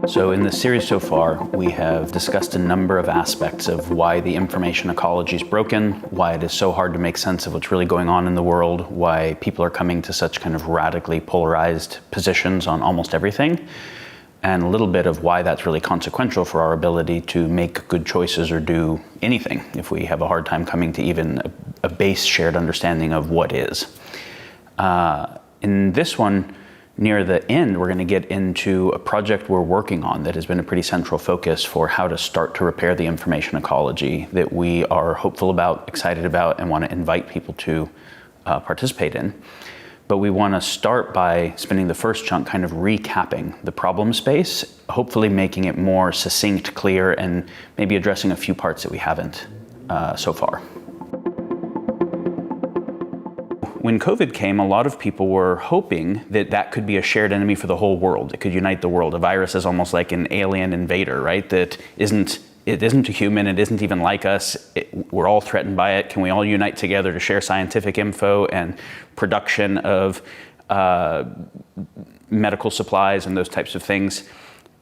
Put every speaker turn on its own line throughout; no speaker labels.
So in the series so far, we have discussed a number of aspects of why the information ecology is broken, why it is so hard to make sense of what's really going on in the world, why people are coming to such kind of radically polarized positions on almost everything, and a little bit of why that's really consequential for our ability to make good choices or do anything if we have a hard time coming to even a base shared understanding of what is. In this one, near the end, we're going to get into a project we're working on that has been a pretty central focus for how to start to repair the information ecology that we are hopeful about, excited about, and want to invite people to participate in. But we want to start by spending the first chunk kind of recapping the problem space, hopefully making it more succinct, clear, and maybe addressing a few parts that we haven't so far. When COVID came, a lot of people were hoping that that could be a shared enemy for the whole world. It could unite the world. A virus is almost like an alien invader, right? It isn't a human, it isn't even like us. We're all threatened by it. Can we all unite together to share scientific info and production of medical supplies and those types of things?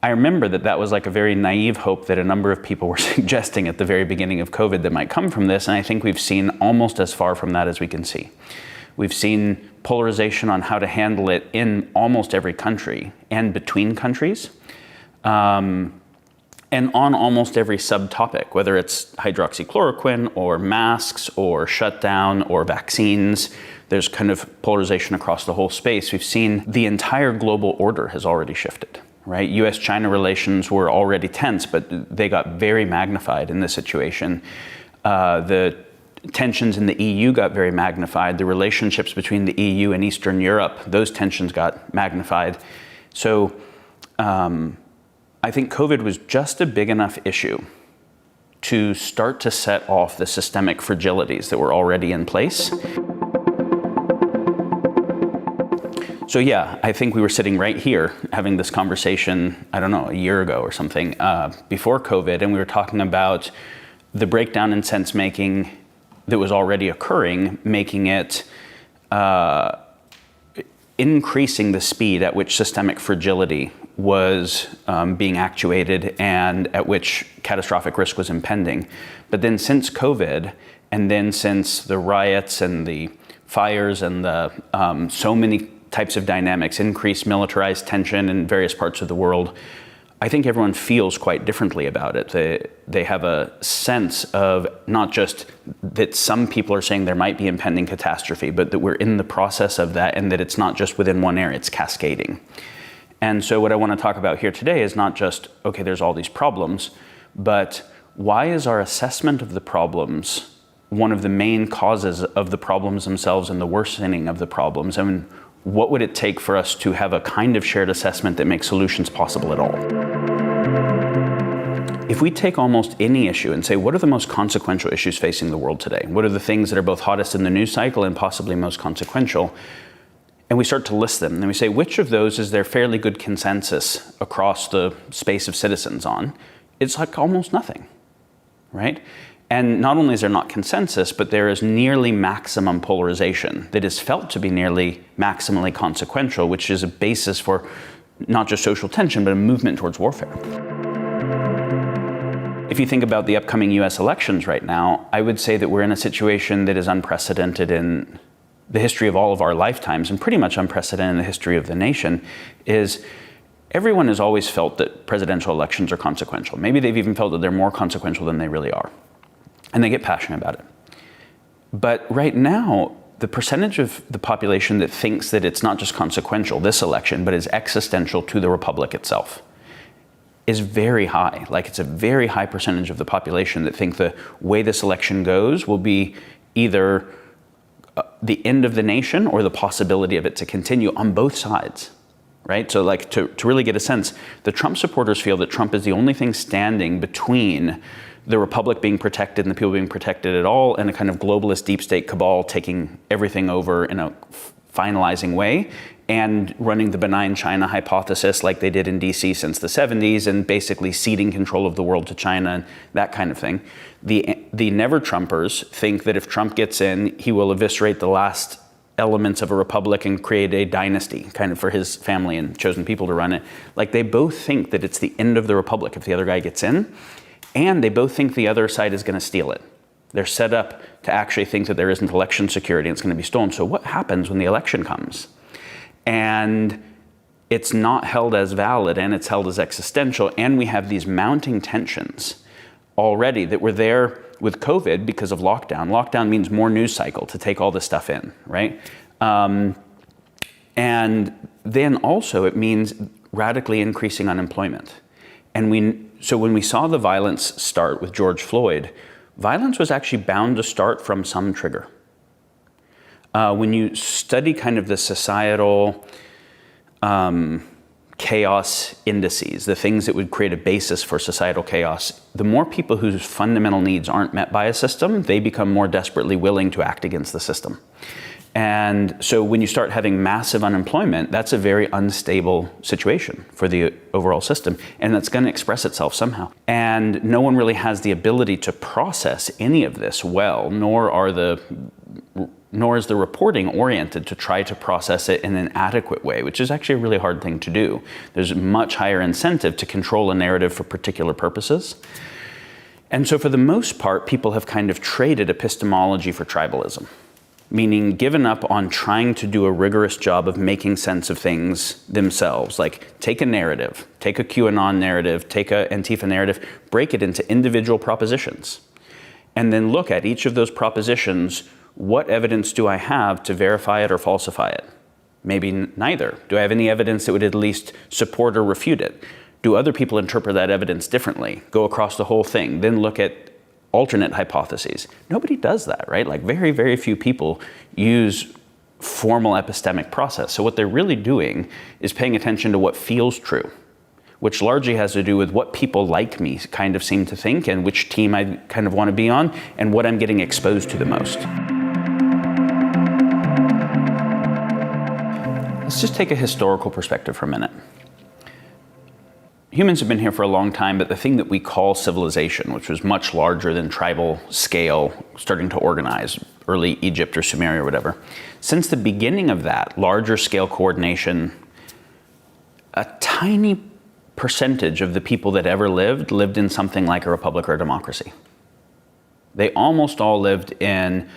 I remember that was like a very naive hope that a number of people were suggesting at the very beginning of COVID that might come from this, and I think we've seen almost as far from that as we can see. We've seen polarization on how to handle it in almost every country and between countries, and on almost every subtopic, whether it's hydroxychloroquine or masks or shutdown or vaccines. There's kind of polarization across the whole space. We've seen the entire global order has already shifted, right? US-China relations were already tense, but they got very magnified in this situation. The tensions in the EU got very magnified. The relationships between the EU and Eastern Europe, those tensions got magnified. So I think COVID was just a big enough issue to start to set off the systemic fragilities that were already in place. So yeah, I think we were sitting right here having this conversation, I don't know, a year ago or something, before COVID, and we were talking about the breakdown in sensemaking that was already occurring, making it increasing the speed at which systemic fragility was being actuated and at which catastrophic risk was impending. But then since COVID, and then since the riots and the fires and the so many types of dynamics, increased militarized tension in various parts of the world, I think everyone feels quite differently about it. They have a sense of not just that some people are saying there might be impending catastrophe, but that we're in the process of that, and that it's not just within one area, it's cascading. And so what I want to talk about here today is not just, okay, there's all these problems, but why is our assessment of the problems one of the main causes of the problems themselves and the worsening of the problems? I mean, what would it take for us to have a kind of shared assessment that makes solutions possible at all? If we take almost any issue and say, what are the most consequential issues facing the world today? What are the things that are both hottest in the news cycle and possibly most consequential? And we start to list them, and we say, which of those is there fairly good consensus across the space of citizens on? It's like almost nothing, right? And not only is there not consensus, but there is nearly maximum polarization that is felt to be nearly maximally consequential, which is a basis for not just social tension, but a movement towards warfare. If you think about the upcoming US elections right now, I would say that we're in a situation that is unprecedented in the history of all of our lifetimes, and pretty much unprecedented in the history of the nation. Is everyone has always felt that presidential elections are consequential. Maybe they've even felt that they're more consequential than they really are. And they get passionate about it. But right now, the percentage of the population that thinks that it's not just consequential, this election, but is existential to the republic itself, is very high. Like, it's a very high percentage of the population that think the way this election goes will be either the end of the nation or the possibility of it to continue on both sides, right? So like to really get a sense, the Trump supporters feel that Trump is the only thing standing between the republic being protected and the people being protected at all, and a kind of globalist deep state cabal taking everything over in a finalizing way and running the benign China hypothesis like they did in DC since the 70s, and basically ceding control of the world to China and that kind of thing. The never Trumpers think that if Trump gets in, he will eviscerate the last elements of a republic and create a dynasty kind of for his family and chosen people to run it. Like, they both think that it's the end of the republic if the other guy gets in, and they both think the other side is going to steal it. They're set up to actually think that there isn't election security and it's going to be stolen. So what happens when the election comes and it's not held as valid and it's held as existential, and we have these mounting tensions already that were there with COVID because of lockdown. Lockdown means more news cycle to take all this stuff in, right? And then also it means radically increasing unemployment. And so when we saw the violence start with George Floyd, violence was actually bound to start from some trigger. When you study kind of the societal chaos indices, the things that would create a basis for societal chaos, the more people whose fundamental needs aren't met by a system, they become more desperately willing to act against the system. And so when you start having massive unemployment, that's a very unstable situation for the overall system, and that's going to express itself somehow. And no one really has the ability to process any of this well, nor is the reporting oriented to try to process it in an adequate way, which is actually a really hard thing to do. There's a much higher incentive to control a narrative for particular purposes. And so for the most part, people have kind of traded epistemology for tribalism, meaning given up on trying to do a rigorous job of making sense of things themselves. Like, take a narrative, take a QAnon narrative, take a Antifa narrative, break it into individual propositions, and then look at each of those propositions. What evidence do I have to verify it or falsify it? Maybe neither. Do I have any evidence that would at least support or refute it? Do other people interpret that evidence differently? Go across the whole thing, then look at alternate hypotheses. Nobody does that, right? Like, very, very few people use formal epistemic process. So what they're really doing is paying attention to what feels true, which largely has to do with what people like me kind of seem to think and which team I kind of want to be on and what I'm getting exposed to the most. Let's just take a historical perspective for a minute. Humans have been here for a long time, but the thing that we call civilization, which was much larger than tribal scale, starting to organize, early Egypt or Sumeria or whatever, since the beginning of that larger scale coordination, a tiny percentage of the people that ever lived in something like a republic or a democracy. They almost all lived in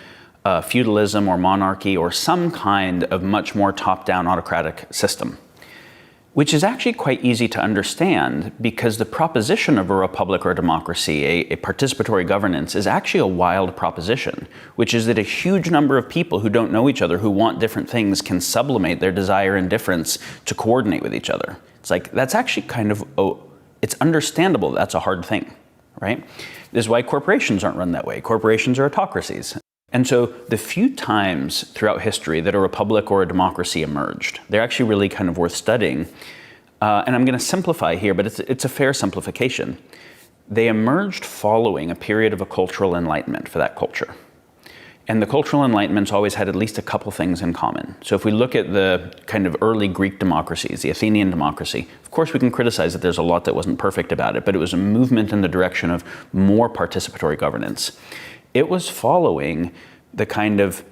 feudalism or monarchy or some kind of much more top-down autocratic system, which is actually quite easy to understand because the proposition of a republic or a democracy, a participatory governance, is actually a wild proposition, which is that a huge number of people who don't know each other, who want different things, can sublimate their desire and difference to coordinate with each other. It's like, that's actually kind of, it's understandable that's a hard thing, right? This is why corporations aren't run that way. Corporations are autocracies. And so the few times throughout history that a republic or a democracy emerged, they're actually really kind of worth studying. And I'm going to simplify here, but it's a fair simplification. They emerged following a period of a cultural enlightenment for that culture. And the cultural enlightenments always had at least a couple things in common. So if we look at the kind of early Greek democracies, the Athenian democracy, of course we can criticize that there's a lot that wasn't perfect about it, but it was a movement in the direction of more participatory governance. It was following the kind of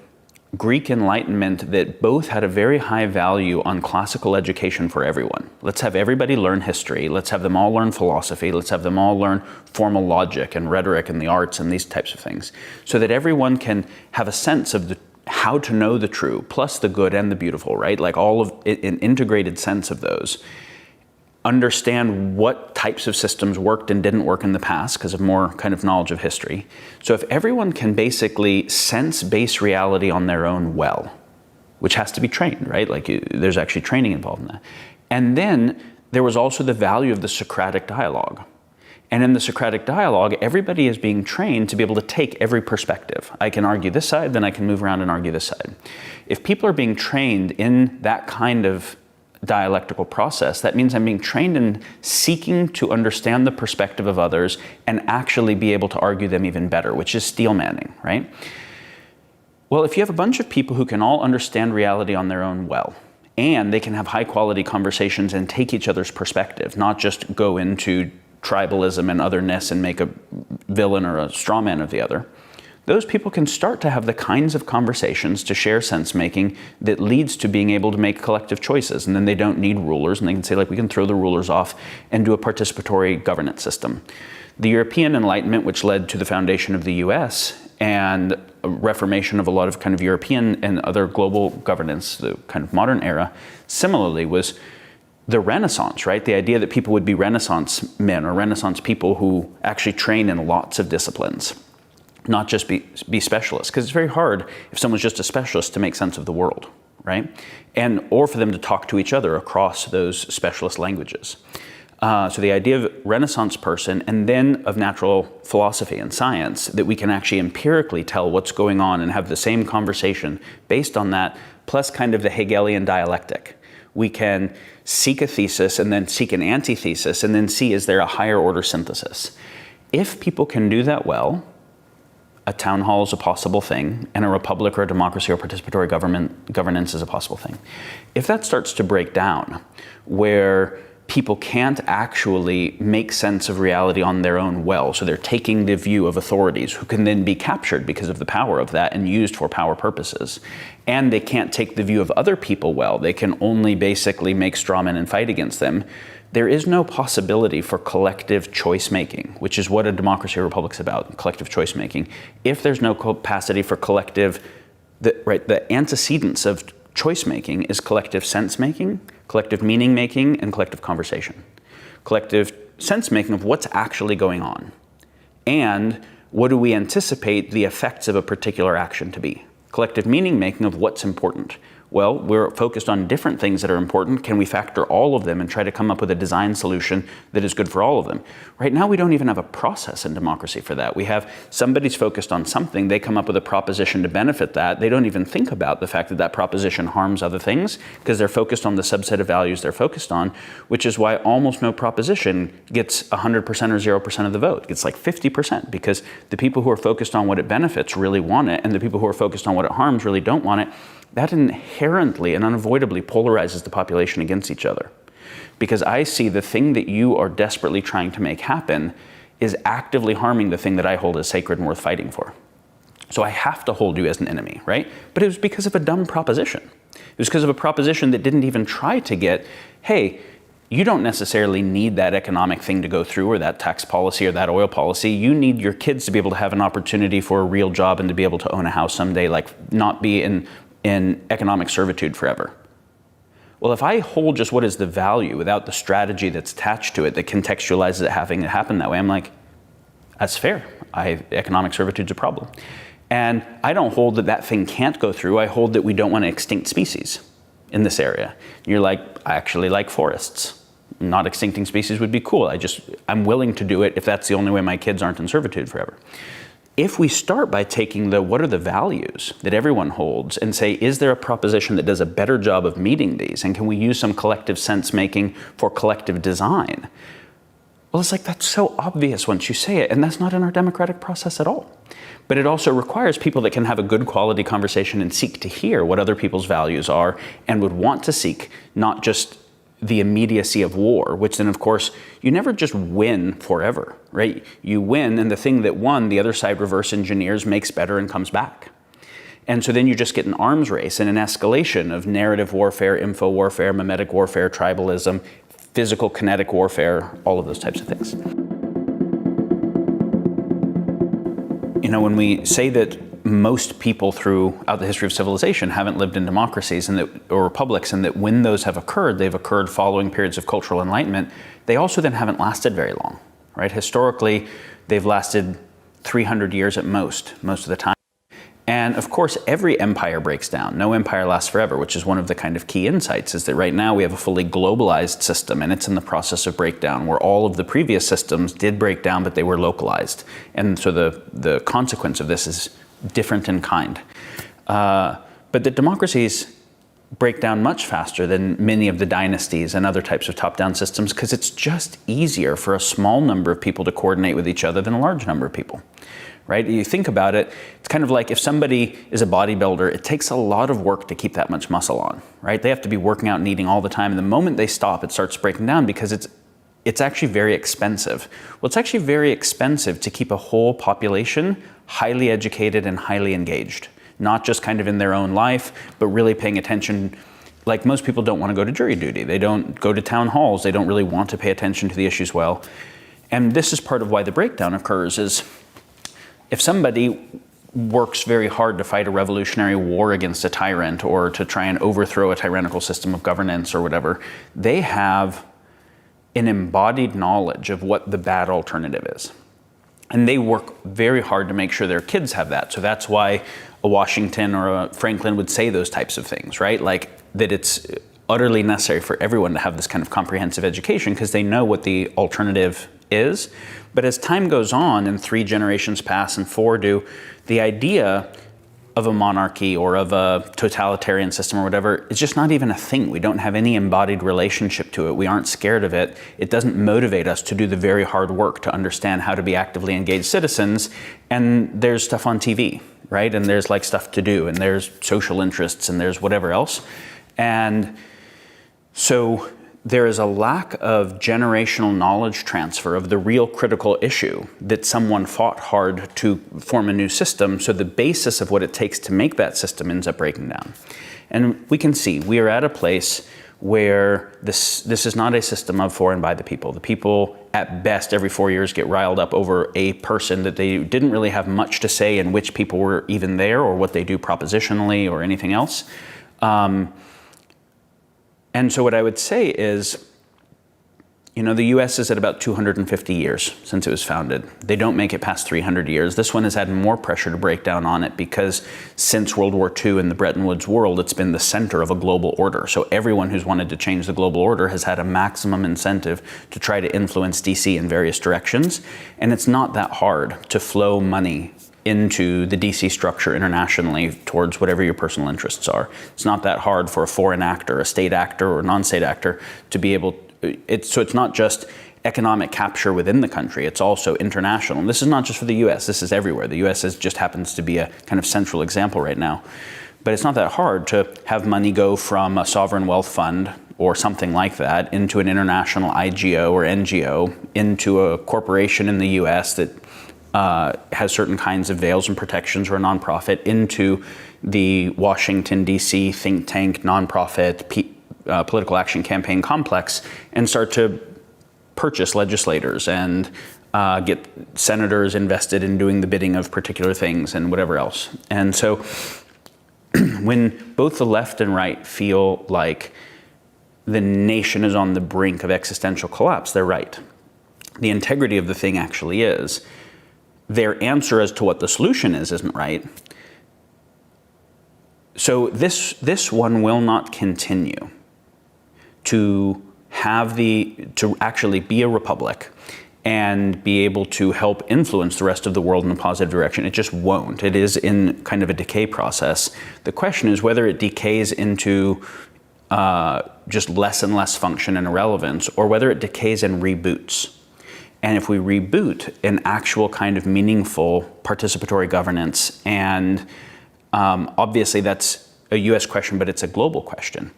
Greek Enlightenment that both had a very high value on classical education for everyone. Let's have everybody learn history. Let's have them all learn philosophy. Let's have them all learn formal logic and rhetoric and the arts and these types of things, so that everyone can have a sense of how to know the true, plus the good and the beautiful, right? Like all of an integrated sense of those. Understand what types of systems worked and didn't work in the past because of more kind of knowledge of history. So if everyone can basically sense base reality on their own well, which has to be trained, right? Like there's actually training involved in that. And then there was also the value of the Socratic dialogue. And in the Socratic dialogue, everybody is being trained to be able to take every perspective. I can argue this side, then I can move around and argue this side. If people are being trained in that kind of dialectical process, that means I'm being trained in seeking to understand the perspective of others and actually be able to argue them even better, which is steelmanning, right? Well, if you have a bunch of people who can all understand reality on their own well, and they can have high quality conversations and take each other's perspective, not just go into tribalism and otherness and make a villain or a straw man of the other, those people can start to have the kinds of conversations to share sense-making that leads to being able to make collective choices. And then they don't need rulers, and they can say, like, we can throw the rulers off and do a participatory governance system. The European Enlightenment, which led to the foundation of the US and a reformation of a lot of kind of European and other global governance, the kind of modern era, similarly was the Renaissance, right? The idea that people would be Renaissance men or Renaissance people who actually train in lots of disciplines, not just be specialists, because it's very hard if someone's just a specialist to make sense of the world, right? And or for them to talk to each other across those specialist languages. So the idea of Renaissance person and then of natural philosophy and science, that we can actually empirically tell what's going on and have the same conversation based on that, plus kind of the Hegelian dialectic. We can seek a thesis and then seek an antithesis and then see, is there a higher order synthesis? If people can do that well, a town hall is a possible thing, and a republic or a democracy or participatory governance is a possible thing. If that starts to break down, where people can't actually make sense of reality on their own well, so they're taking the view of authorities who can then be captured because of the power of that and used for power purposes, and they can't take the view of other people well, they can only basically make straw men and fight against them, there is no possibility for collective choice making, which is what a democracy or republic is about, collective choice making. If there's no capacity for collective, the antecedents of choice making is collective sense making, collective meaning making, and collective conversation. Collective sense making of what's actually going on, and what do we anticipate the effects of a particular action to be. Collective meaning making of what's important. Well, we're focused on different things that are important. Can we factor all of them and try to come up with a design solution that is good for all of them? Right now, we don't even have a process in democracy for that. We have somebody's focused on something, they come up with a proposition to benefit that. They don't even think about the fact that that proposition harms other things because they're focused on the subset of values they're focused on, which is why almost no proposition gets 100% or 0% of the vote. It's like 50% because the people who are focused on what it benefits really want it, and the people who are focused on what it harms really don't want it. That inherently and unavoidably polarizes the population against each other. Because I see the thing that you are desperately trying to make happen is actively harming the thing that I hold as sacred and worth fighting for. So I have to hold you as an enemy, right? But it was because of a dumb proposition. It was because of a proposition that didn't even try to get, hey, you don't necessarily need that economic thing to go through or that tax policy or that oil policy. You need your kids to be able to have an opportunity for a real job and to be able to own a house someday, like not be in economic servitude forever. Well, if I hold just what is the value without the strategy that's attached to it that contextualizes it having it happen that way, I'm like, that's fair. Economic servitude's a problem. And I don't hold that that thing can't go through. I hold that we don't want extinct species in this area. You're like, I actually like forests. Not extincting species would be cool. I'm willing to do it if that's the only way my kids aren't in servitude forever. If we start by taking what are the values that everyone holds and say, is there a proposition that does a better job of meeting these? And can we use some collective sense making for collective design? Well, it's like, that's so obvious once you say it, and that's not in our democratic process at all. But it also requires people that can have a good quality conversation and seek to hear what other people's values are and would want to seek, not just the immediacy of war, which then, of course, you never just win forever, right? You win, and the thing that won, the other side reverse engineers, makes better, and comes back. And so then you just get an arms race and an escalation of narrative warfare, info warfare, mimetic warfare, tribalism, physical kinetic warfare, all of those types of things. You know, when we say that most people throughout the history of civilization haven't lived in democracies or republics, and that when those have occurred, they've occurred following periods of cultural enlightenment, they also then haven't lasted very long, right? Historically, they've lasted 300 years at most of the time. And of course, every empire breaks down. No empire lasts forever, which is one of the kind of key insights, is that right now we have a fully globalized system, and it's in the process of breakdown, where all of the previous systems did break down, but they were localized. And so the consequence of this is different in kind. But the democracies break down much faster than many of the dynasties and other types of top-down systems, because it's just easier for a small number of people to coordinate with each other than a large number of people. Right? You think about it, it's kind of like if somebody is a bodybuilder, it takes a lot of work to keep that much muscle on, right? They have to be working out and eating all the time, and the moment they stop, it starts breaking down because it's actually very expensive. Well, it's actually very expensive to keep a whole population highly educated and highly engaged, not just kind of in their own life, but really paying attention. Like, most people don't want to go to jury duty. They don't go to town halls. They don't really want to pay attention to the issues well. And this is part of why the breakdown occurs, is if somebody works very hard to fight a revolutionary war against a tyrant or to try and overthrow a tyrannical system of governance or whatever, they have an embodied knowledge of what the bad alternative is. And they work very hard to make sure their kids have that. So that's why a Washington or a Franklin would say those types of things, right? Like that it's utterly necessary for everyone to have this kind of comprehensive education because they know what the alternative is. But as time goes on and 3 generations pass and 4 do, the idea of a monarchy or of a totalitarian system or whatever, it's just not even a thing. We don't have any embodied relationship to it. We aren't scared of it. It doesn't motivate us to do the very hard work to understand how to be actively engaged citizens. And there's stuff on TV, right? And there's like stuff to do, and there's social interests, and there's whatever else. And so there is a lack of generational knowledge transfer of the real critical issue that someone fought hard to form a new system. So the basis of what it takes to make that system ends up breaking down. And we can see we are at a place where this is not a system of for and by the people. The people, at best, every 4 years get riled up over a person that they didn't really have much to say in which people were even there or what they do propositionally or anything else. And so what I would say is, the US is at about 250 years since it was founded. They don't make it past 300 years. This one has had more pressure to break down on it because since World War II in the Bretton Woods world, it's been the center of a global order. So everyone who's wanted to change the global order has had a maximum incentive to try to influence DC in various directions. And it's not that hard to flow money into the DC structure internationally towards whatever your personal interests are. It's not that hard for a foreign actor, a state actor, or a non-state actor to be able. So it's not just economic capture within the country, it's also international. And this is not just for the US, this is everywhere. The US just happens to be a kind of central example right now. But it's not that hard to have money go from a sovereign wealth fund or something like that into an international IGO or NGO, into a corporation in the US that has certain kinds of veils and protections, or a nonprofit, into the Washington, D.C. think tank, nonprofit, political action campaign complex, and start to purchase legislators and get senators invested in doing the bidding of particular things and whatever else. And so when both the left and right feel like the nation is on the brink of existential collapse, they're right. The integrity of the thing actually is. Their answer as to what the solution is isn't right. So this one will not continue to actually be a republic and be able to help influence the rest of the world in a positive direction. It just won't. It is in kind of a decay process. The question is whether it decays into just less and less function and irrelevance, or whether it decays and reboots. And if we reboot an actual kind of meaningful participatory governance, and obviously that's a US question, but it's a global question.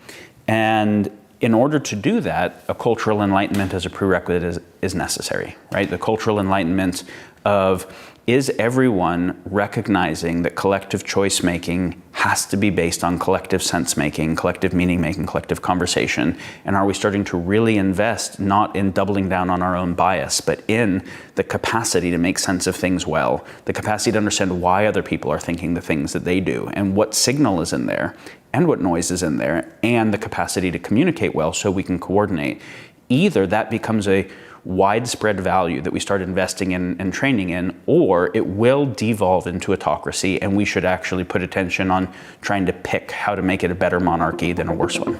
And in order to do that, a cultural enlightenment as a prerequisite is necessary, right? The cultural enlightenment of, is everyone recognizing that collective choice making has to be based on collective sense making, collective meaning making, collective conversation? And are we starting to really invest not in doubling down on our own bias, but in the capacity to make sense of things well, the capacity to understand why other people are thinking the things that they do, and what signal is in there, and what noise is in there, and the capacity to communicate well so we can coordinate? Either that becomes a widespread value that we start investing in and training in, or it will devolve into autocracy, and we should actually put attention on trying to pick how to make it a better monarchy than a worse one.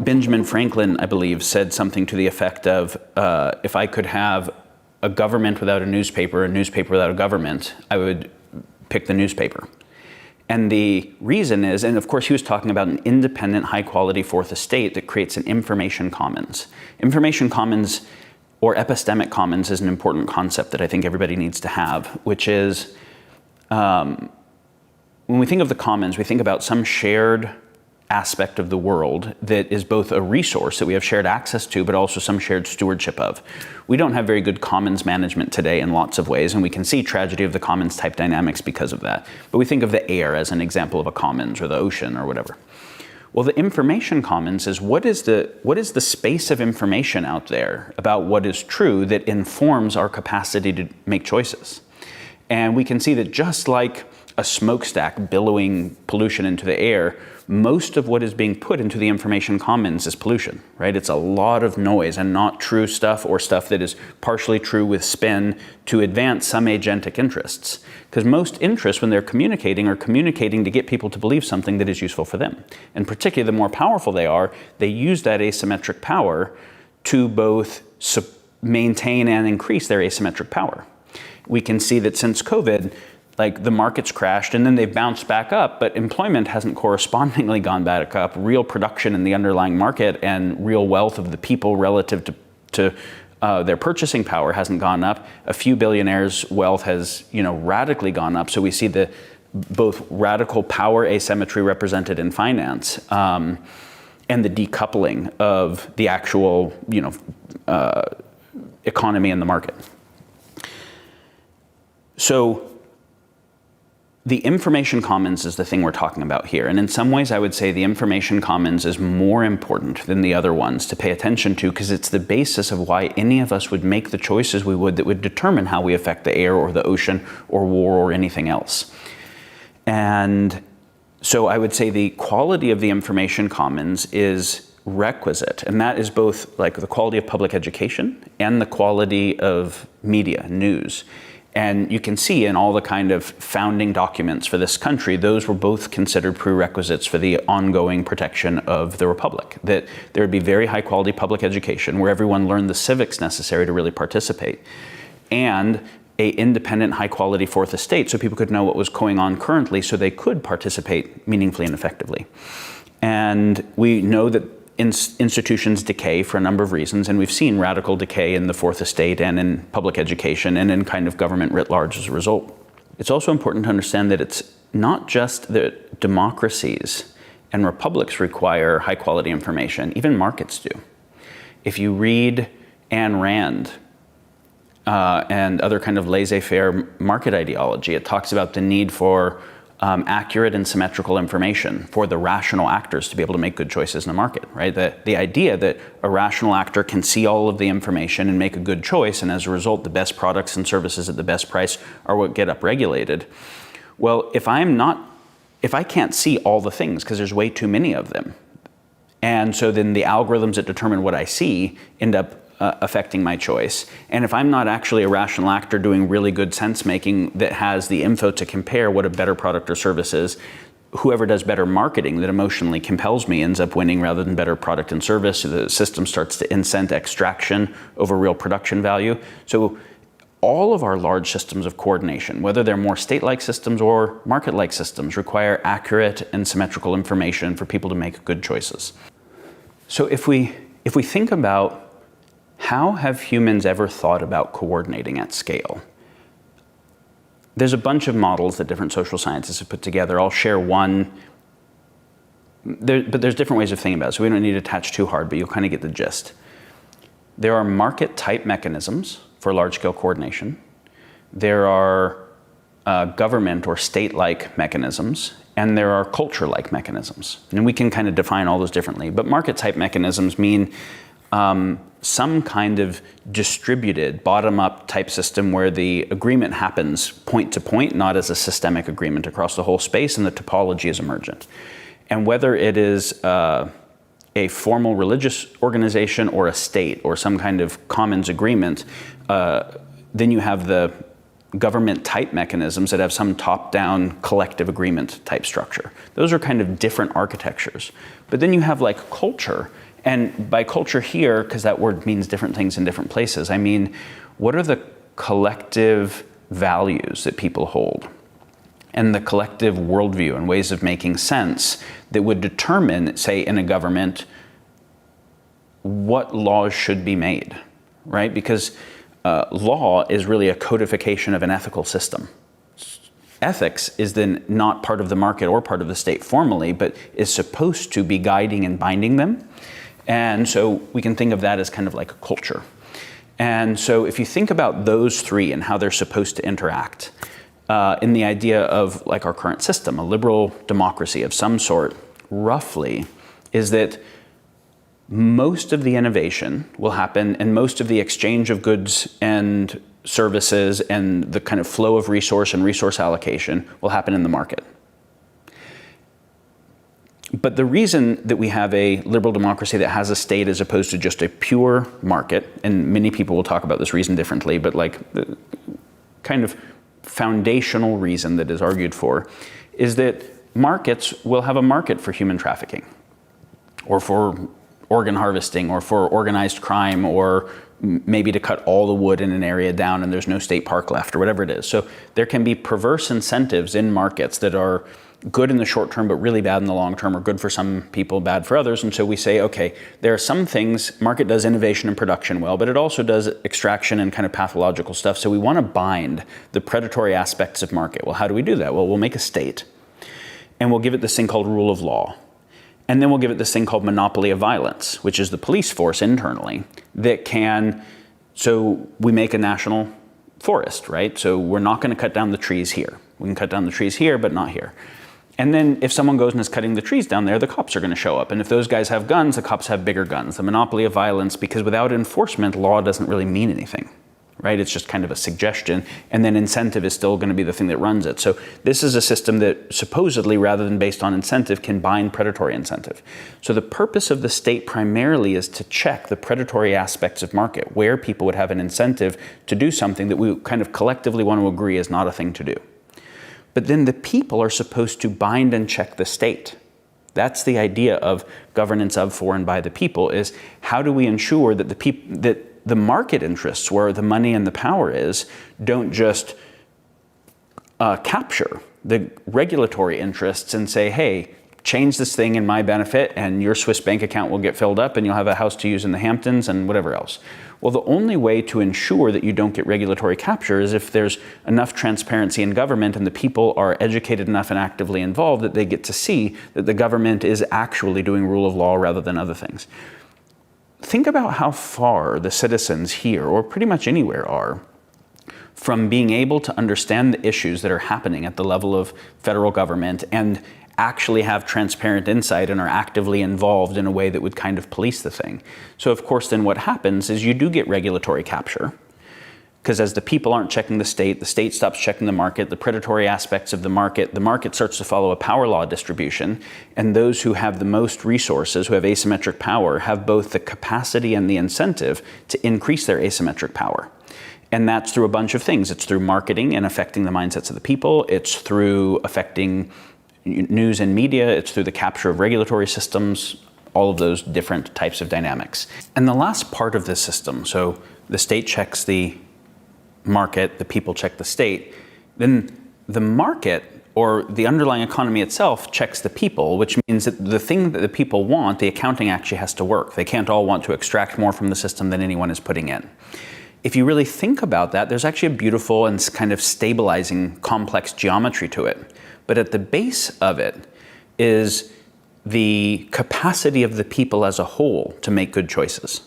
Benjamin Franklin, I believe, said something to the effect of, if I could have a government without a newspaper without a government, I would pick the newspaper. And the reason is, and of course he was talking about an independent, high-quality fourth estate that creates an information commons. Information commons, or epistemic commons, is an important concept that I think everybody needs to have, which is, when we think of the commons, we think about some shared aspect of the world that is both a resource that we have shared access to, but also some shared stewardship of. We don't have very good commons management today in lots of ways, and we can see tragedy of the commons type dynamics because of that. But we think of the air as an example of a commons, or the ocean, or whatever. Well, the information commons is what is the space of information out there about what is true that informs our capacity to make choices. And we can see that just like a smokestack billowing pollution into the air, most of what is being put into the information commons is pollution, right? It's a lot of noise and not true stuff, or stuff that is partially true with spin to advance some agentic interests. Because most interests, when they're communicating, are communicating to get people to believe something that is useful for them. And particularly the more powerful they are, they use that asymmetric power to both maintain and increase their asymmetric power. We can see that since COVID, like the markets crashed and then they've bounced back up, but employment hasn't correspondingly gone back up. Real production in the underlying market and real wealth of the people relative to their purchasing power hasn't gone up. A few billionaires' wealth has, radically gone up. So we see the both radical power asymmetry represented in finance and the decoupling of the actual, economy and the market. So the information commons is the thing we're talking about here. And in some ways, I would say the information commons is more important than the other ones to pay attention to, because it's the basis of why any of us would make the choices we would that would determine how we affect the air or the ocean or war or anything else. And so I would say the quality of the information commons is requisite. And that is both like the quality of public education and the quality of media, news. And you can see in all the kind of founding documents for this country, those were both considered prerequisites for the ongoing protection of the republic. That there would be very high quality public education where everyone learned the civics necessary to really participate, and a independent high quality fourth estate so people could know what was going on currently so they could participate meaningfully and effectively. And we know that institutions decay for a number of reasons, and we've seen radical decay in the fourth estate and in public education and in kind of government writ large as a result. It's also important to understand that it's not just that democracies and republics require high quality information, even markets do. If you read Ayn Rand and other kind of laissez-faire market ideology, it talks about the need for accurate and symmetrical information for the rational actors to be able to make good choices in the market, right? The idea that a rational actor can see all of the information and make a good choice, and as a result, the best products and services at the best price are what get upregulated. Well, if I can't see all the things because there's way too many of them, and so then the algorithms that determine what I see end up affecting my choice. And if I'm not actually a rational actor doing really good sense making that has the info to compare what a better product or service is, whoever does better marketing that emotionally compels me ends up winning rather than better product and service. So the system starts to incent extraction over real production value. So all of our large systems of coordination, whether they're more state-like systems or market-like systems, require accurate and symmetrical information for people to make good choices. So if we think about how have humans ever thought about coordinating at scale? There's a bunch of models that different social scientists have put together. I'll share one, but there's different ways of thinking about it, so we don't need to attach too hard, but you'll kind of get the gist. There are market-type mechanisms for large-scale coordination. There are government or state-like mechanisms, and there are culture-like mechanisms. And we can kind of define all those differently, but market-type mechanisms mean some kind of distributed bottom-up type system where the agreement happens point to point, not as a systemic agreement across the whole space, and the topology is emergent. And whether it is a formal religious organization or a state or some kind of commons agreement, then you have the government type mechanisms that have some top-down collective agreement type structure. Those are kind of different architectures. But then you have like culture. And by culture here, because that word means different things in different places, I mean, what are the collective values that people hold and the collective worldview and ways of making sense that would determine, say, in a government, what laws should be made, right? Because law is really a codification of an ethical system. Ethics is then not part of the market or part of the state formally, but is supposed to be guiding and binding them. And so we can think of that as kind of like a culture. And so if you think about those three and how they're supposed to interact, in the idea of like our current system, a liberal democracy of some sort, roughly, is that most of the innovation will happen and most of the exchange of goods and services and the kind of flow of resource and resource allocation will happen in the market. But the reason that we have a liberal democracy that has a state as opposed to just a pure market, and many people will talk about this reason differently, but like the kind of foundational reason that is argued for is that markets will have a market for human trafficking or for organ harvesting or for organized crime or maybe to cut all the wood in an area down and there's no state park left or whatever it is. So there can be perverse incentives in markets that are good in the short term but really bad in the long term, or good for some people, bad for others. And so we say, okay, there are some things, market does innovation and production well, but it also does extraction and kind of pathological stuff. So we want to bind the predatory aspects of market. Well, how do we do that? Well, we'll make a state and we'll give it this thing called rule of law. And then we'll give it this thing called monopoly of violence, which is the police force internally that can, so we make a national forest, right? So we're not going to cut down the trees here. We can cut down the trees here, but not here. And then if someone goes and is cutting the trees down there, the cops are going to show up. And if those guys have guns, the cops have bigger guns. The monopoly of violence, because without enforcement, law doesn't really mean anything, right? It's just kind of a suggestion. And then incentive is still going to be the thing that runs it. So this is a system that supposedly, rather than based on incentive, can bind predatory incentive. So the purpose of the state primarily is to check the predatory aspects of market, where people would have an incentive to do something that we kind of collectively want to agree is not a thing to do. But then the people are supposed to bind and check the state. That's the idea of governance of, for, and by the people, is how do we ensure that the market interests, where the money and the power is, don't just capture the regulatory interests and say, hey, change this thing in my benefit and your Swiss bank account will get filled up and you'll have a house to use in the Hamptons and whatever else. Well, the only way to ensure that you don't get regulatory capture is if there's enough transparency in government and the people are educated enough and actively involved that they get to see that the government is actually doing rule of law rather than other things. Think about how far the citizens here, or pretty much anywhere, are from being able to understand the issues that are happening at the level of federal government and actually have transparent insight and are actively involved in a way that would kind of police the thing. So of course then what happens is you do get regulatory capture, because as the people aren't checking the state stops checking the market, the predatory aspects of the market starts to follow a power law distribution, and those who have the most resources, who have asymmetric power, have both the capacity and the incentive to increase their asymmetric power. And that's through a bunch of things. It's through marketing and affecting the mindsets of the people. It's through affecting news and media. It's through the capture of regulatory systems, all of those different types of dynamics. And the last part of this system, so the state checks the market, the people check the state, then the market or the underlying economy itself checks the people, which means that the thing that the people want, the accounting actually has to work. They can't all want to extract more from the system than anyone is putting in. If you really think about that, there's actually a beautiful and kind of stabilizing complex geometry to it. But at the base of it is the capacity of the people as a whole to make good choices.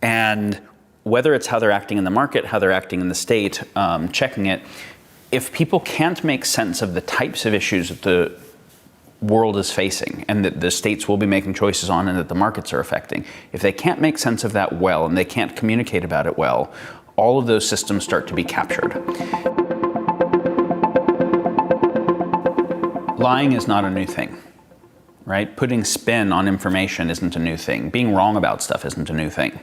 And whether it's how they're acting in the market, how they're acting in the state, checking it, if people can't make sense of the types of issues that the world is facing and that the states will be making choices on and that the markets are affecting, if they can't make sense of that well and they can't communicate about it well, all of those systems start to be captured. Lying is not a new thing, right? Putting spin on information isn't a new thing. Being wrong about stuff isn't a new thing.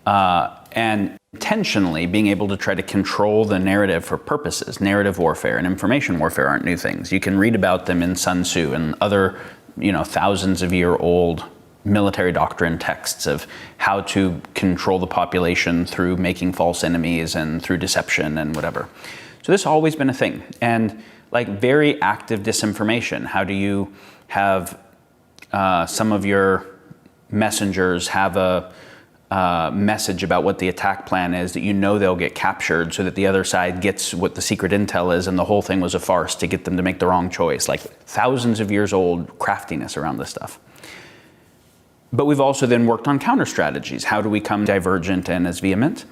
And intentionally being able to try to control the narrative for purposes, narrative warfare and information warfare aren't new things. You can read about them in Sun Tzu and other, thousands of year old military doctrine texts of how to control the population through making false enemies and through deception and whatever. So this has always been a thing. And like very active disinformation. How do you have some of your messengers have a message about what the attack plan is, that you know they'll get captured so that the other side gets what the secret intel is and the whole thing was a farce to get them to make the wrong choice. Like thousands of years old craftiness around this stuff. But we've also then worked on counter strategies. How do we come divergent and as vehement?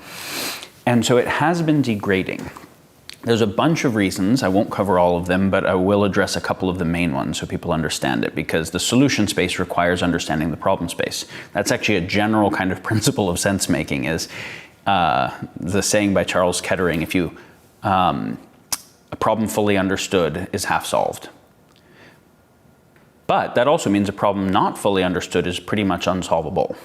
And so it has been degrading. There's a bunch of reasons. I won't cover all of them, but I will address a couple of the main ones so people understand it, because the solution space requires understanding the problem space. That's actually a general kind of principle of sense making, is the saying by Charles Kettering, if you, a problem fully understood is half solved. But that also means a problem not fully understood is pretty much unsolvable.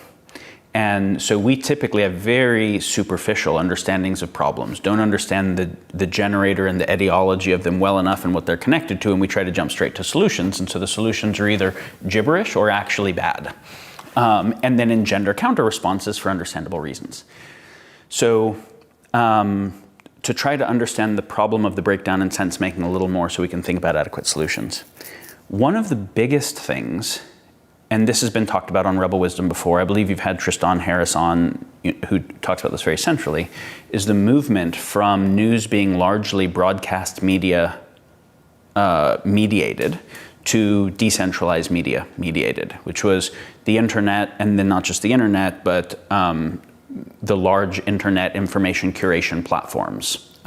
And so we typically have very superficial understandings of problems, don't understand the generator and the etiology of them well enough and what they're connected to, and we try to jump straight to solutions. And so the solutions are either gibberish or actually bad. And then engender counter responses for understandable reasons. So to try to understand the problem of the breakdown in sense making a little more so we can think about adequate solutions. One of the biggest things, and this has been talked about on Rebel Wisdom before, I believe you've had Tristan Harris on, who talks about this very centrally, is the movement from news being largely broadcast media mediated to decentralized media mediated, which was the internet, and then not just the internet, but the large internet information curation platforms.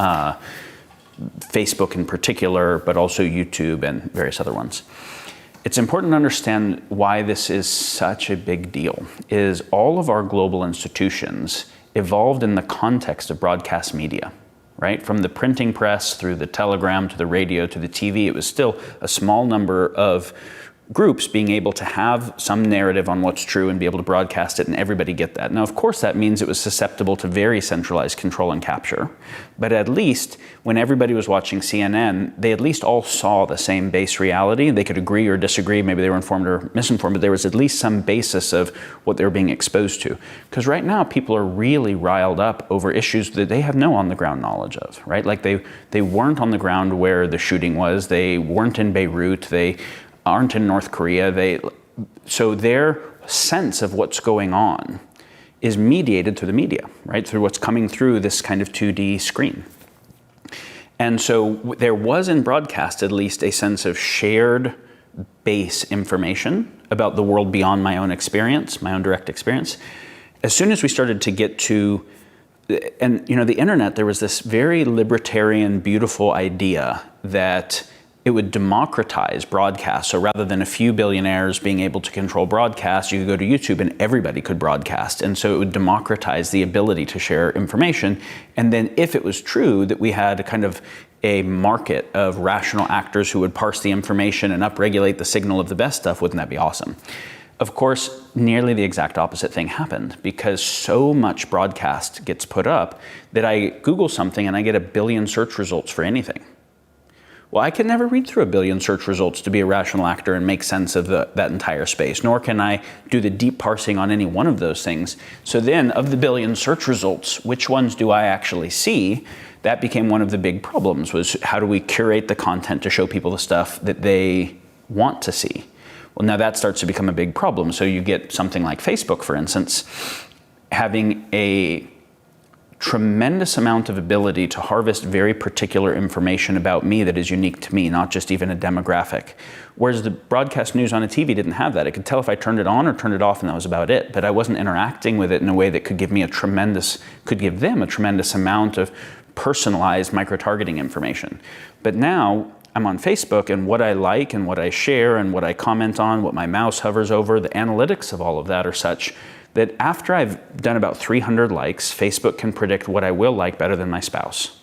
Facebook in particular, but also YouTube and various other ones. It's important to understand why this is such a big deal, is all of our global institutions evolved in the context of broadcast media, right? From the printing press through the telegram to the radio to the TV, it was still a small number of groups being able to have some narrative on what's true and be able to broadcast it and everybody get that. Now, of course, that means it was susceptible to very centralized control and capture, but at least when everybody was watching CNN, they at least all saw the same base reality. They could agree or disagree, maybe they were informed or misinformed, but there was at least some basis of what they were being exposed to. Because right now, people are really riled up over issues that they have no on-the-ground knowledge of, right? Like they weren't on the ground where the shooting was, they weren't in Beirut, they aren't in North Korea. So their sense of what's going on is mediated through the media, right? Through what's coming through this kind of 2D screen. And so there was in broadcast at least a sense of shared base information about the world beyond my own experience, my own direct experience. As soon as we started to get to, and the internet, there was this very libertarian, beautiful idea that it would democratize broadcast. So rather than a few billionaires being able to control broadcast, you could go to YouTube and everybody could broadcast. And so it would democratize the ability to share information. And then if it was true that we had a kind of a market of rational actors who would parse the information and upregulate the signal of the best stuff, wouldn't that be awesome? Of course, nearly the exact opposite thing happened, because so much broadcast gets put up that I Google something and I get 1 billion search results for anything. Well, I can never read through 1 billion search results to be a rational actor and make sense of that entire space, nor can I do the deep parsing on any one of those things. So then, of the 1 billion search results, which ones do I actually see? That became one of the big problems, was how do we curate the content to show people the stuff that they want to see? Well, now that starts to become a big problem. So you get something like Facebook, for instance, having a tremendous amount of ability to harvest very particular information about me that is unique to me, not just even a demographic. Whereas the broadcast news on a TV didn't have that. It could tell if I turned it on or turned it off, and that was about it. But I wasn't interacting with it in a way that could give them a tremendous amount of personalized micro-targeting information. But now I'm on Facebook, and what I like and what I share and what I comment on, what my mouse hovers over, the analytics of all of that are such that after I've done about 300 likes, Facebook can predict what I will like better than my spouse.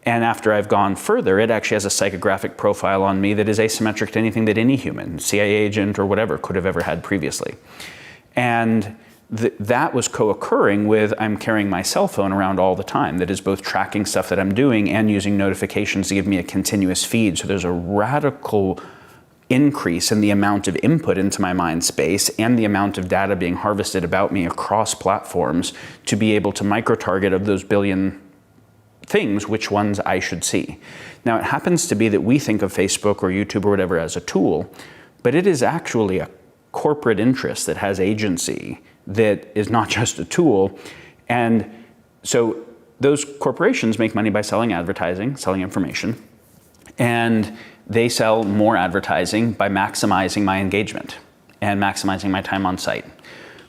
And after I've gone further, it actually has a psychographic profile on me that is asymmetric to anything that any human, CIA agent or whatever, could have ever had previously. And that was co-occurring with I'm carrying my cell phone around all the time that is both tracking stuff that I'm doing and using notifications to give me a continuous feed. So there's a radical increase in the amount of input into my mind space and the amount of data being harvested about me across platforms to be able to micro-target of those 1 billion things, which ones I should see. Now, it happens to be that we think of Facebook or YouTube or whatever as a tool, but it is actually a corporate interest that has agency that is not just a tool. And so those corporations make money by selling advertising, selling information, and they sell more advertising by maximizing my engagement and maximizing my time on site.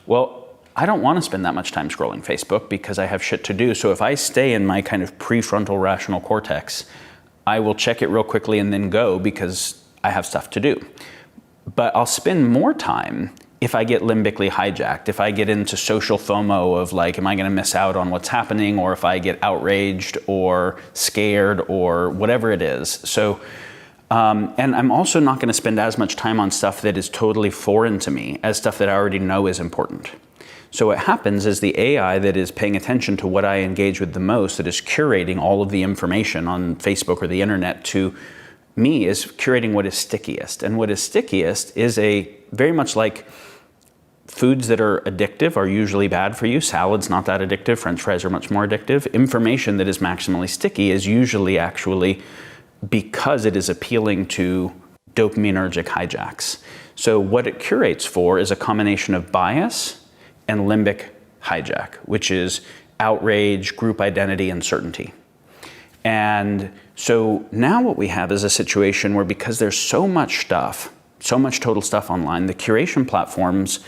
Well, I don't want to spend that much time scrolling Facebook because I have shit to do. So if I stay in my kind of prefrontal rational cortex, I will check it real quickly and then go because I have stuff to do. But I'll spend more time if I get limbically hijacked, if I get into social FOMO of like, am I going to miss out on what's happening, or if I get outraged or scared or whatever it is. So, and I'm also not going to spend as much time on stuff that is totally foreign to me as stuff that I already know is important. So what happens is the AI that is paying attention to what I engage with the most, that is curating all of the information on Facebook or the internet to me, is curating what is stickiest. And what is stickiest is very much like foods that are addictive are usually bad for you. Salad's not that addictive. French fries are much more addictive. Information that is maximally sticky is usually actually because it is appealing to dopaminergic hijacks. So what it curates for is a combination of bias and limbic hijack, which is outrage, group identity, and certainty. And so now what we have is a situation where, because there's so much stuff, so much total stuff online, the curation platforms,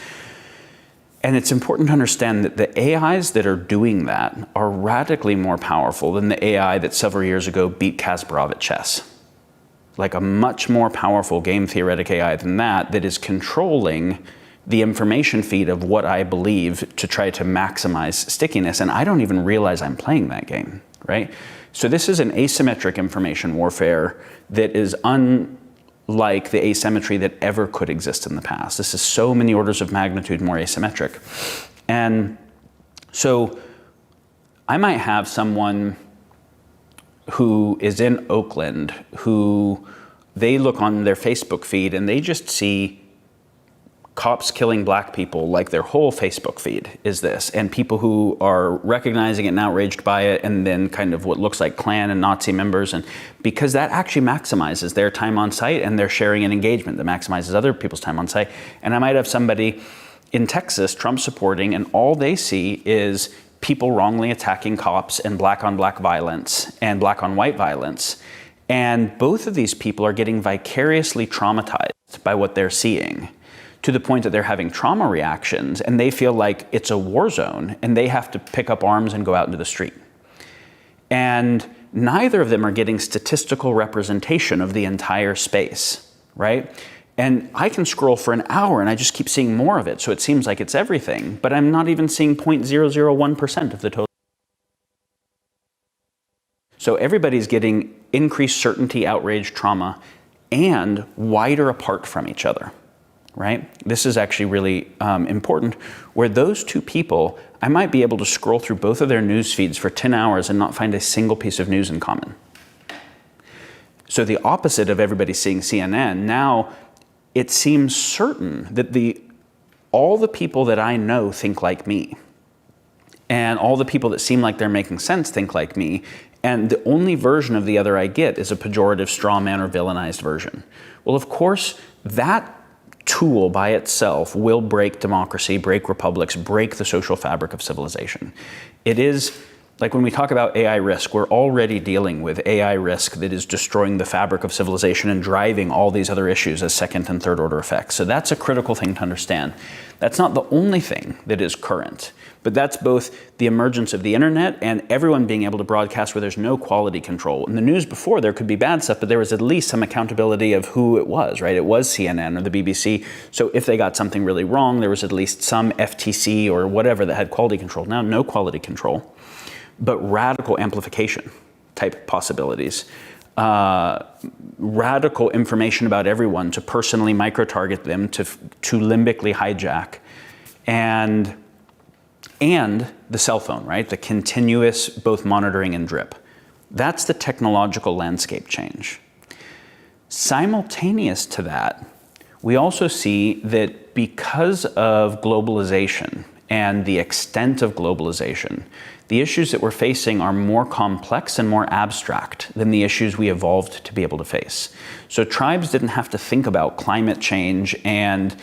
and it's important to understand that the AIs that are doing that are radically more powerful than the AI that several years ago beat Kasparov at chess. Like a much more powerful game theoretic AI than that is controlling the information feed of what I believe to try to maximize stickiness. And I don't even realize I'm playing that game, right? So this is an asymmetric information warfare that is unlike the asymmetry that ever could exist in the past. This is so many orders of magnitude more asymmetric. And so I might have someone who is in Oakland who they look on their Facebook feed and they just see cops killing black people, like their whole Facebook feed is this, and people who are recognizing it and outraged by it, and then kind of what looks like Klan and Nazi members, and because that actually maximizes their time on site, and they're sharing an engagement that maximizes other people's time on site. And I might have somebody in Texas, Trump supporting, and all they see is people wrongly attacking cops and black on black violence and black on white violence. And both of these people are getting vicariously traumatized by what they're seeing, to the point that they're having trauma reactions and they feel like it's a war zone and they have to pick up arms and go out into the street. And neither of them are getting statistical representation of the entire space, right? And I can scroll for an hour and I just keep seeing more of it. So it seems like it's everything, but I'm not even seeing 0.001% of the total. So everybody's getting increased certainty, outrage, trauma, and wider apart from each other. Right? This is actually really important, where those two people, I might be able to scroll through both of their news feeds for 10 hours and not find a single piece of news in common. So the opposite of everybody seeing CNN, now it seems certain that all the people that I know think like me, and all the people that seem like they're making sense think like me, and the only version of the other I get is a pejorative, straw man, or villainized version. Well, of course, that tool by itself will break democracy, break republics, break the social fabric of civilization. It is, like when we talk about AI risk, we're already dealing with AI risk that is destroying the fabric of civilization and driving all these other issues as second and third order effects. So that's a critical thing to understand. That's not the only thing that is current, but that's both the emergence of the internet and everyone being able to broadcast where there's no quality control. In the news before, there could be bad stuff, but there was at least some accountability of who it was, right? It was CNN or the BBC. So if they got something really wrong, there was at least some FTC or whatever that had quality control. Now, no quality control, but radical amplification type possibilities. Radical information about everyone to personally micro-target them, to limbically hijack, and the cell phone, right? The continuous both monitoring and drip. That's the technological landscape change. Simultaneous to that, we also see that because of globalization and the extent of globalization, the issues that we're facing are more complex and more abstract than the issues we evolved to be able to face. So tribes didn't have to think about climate change and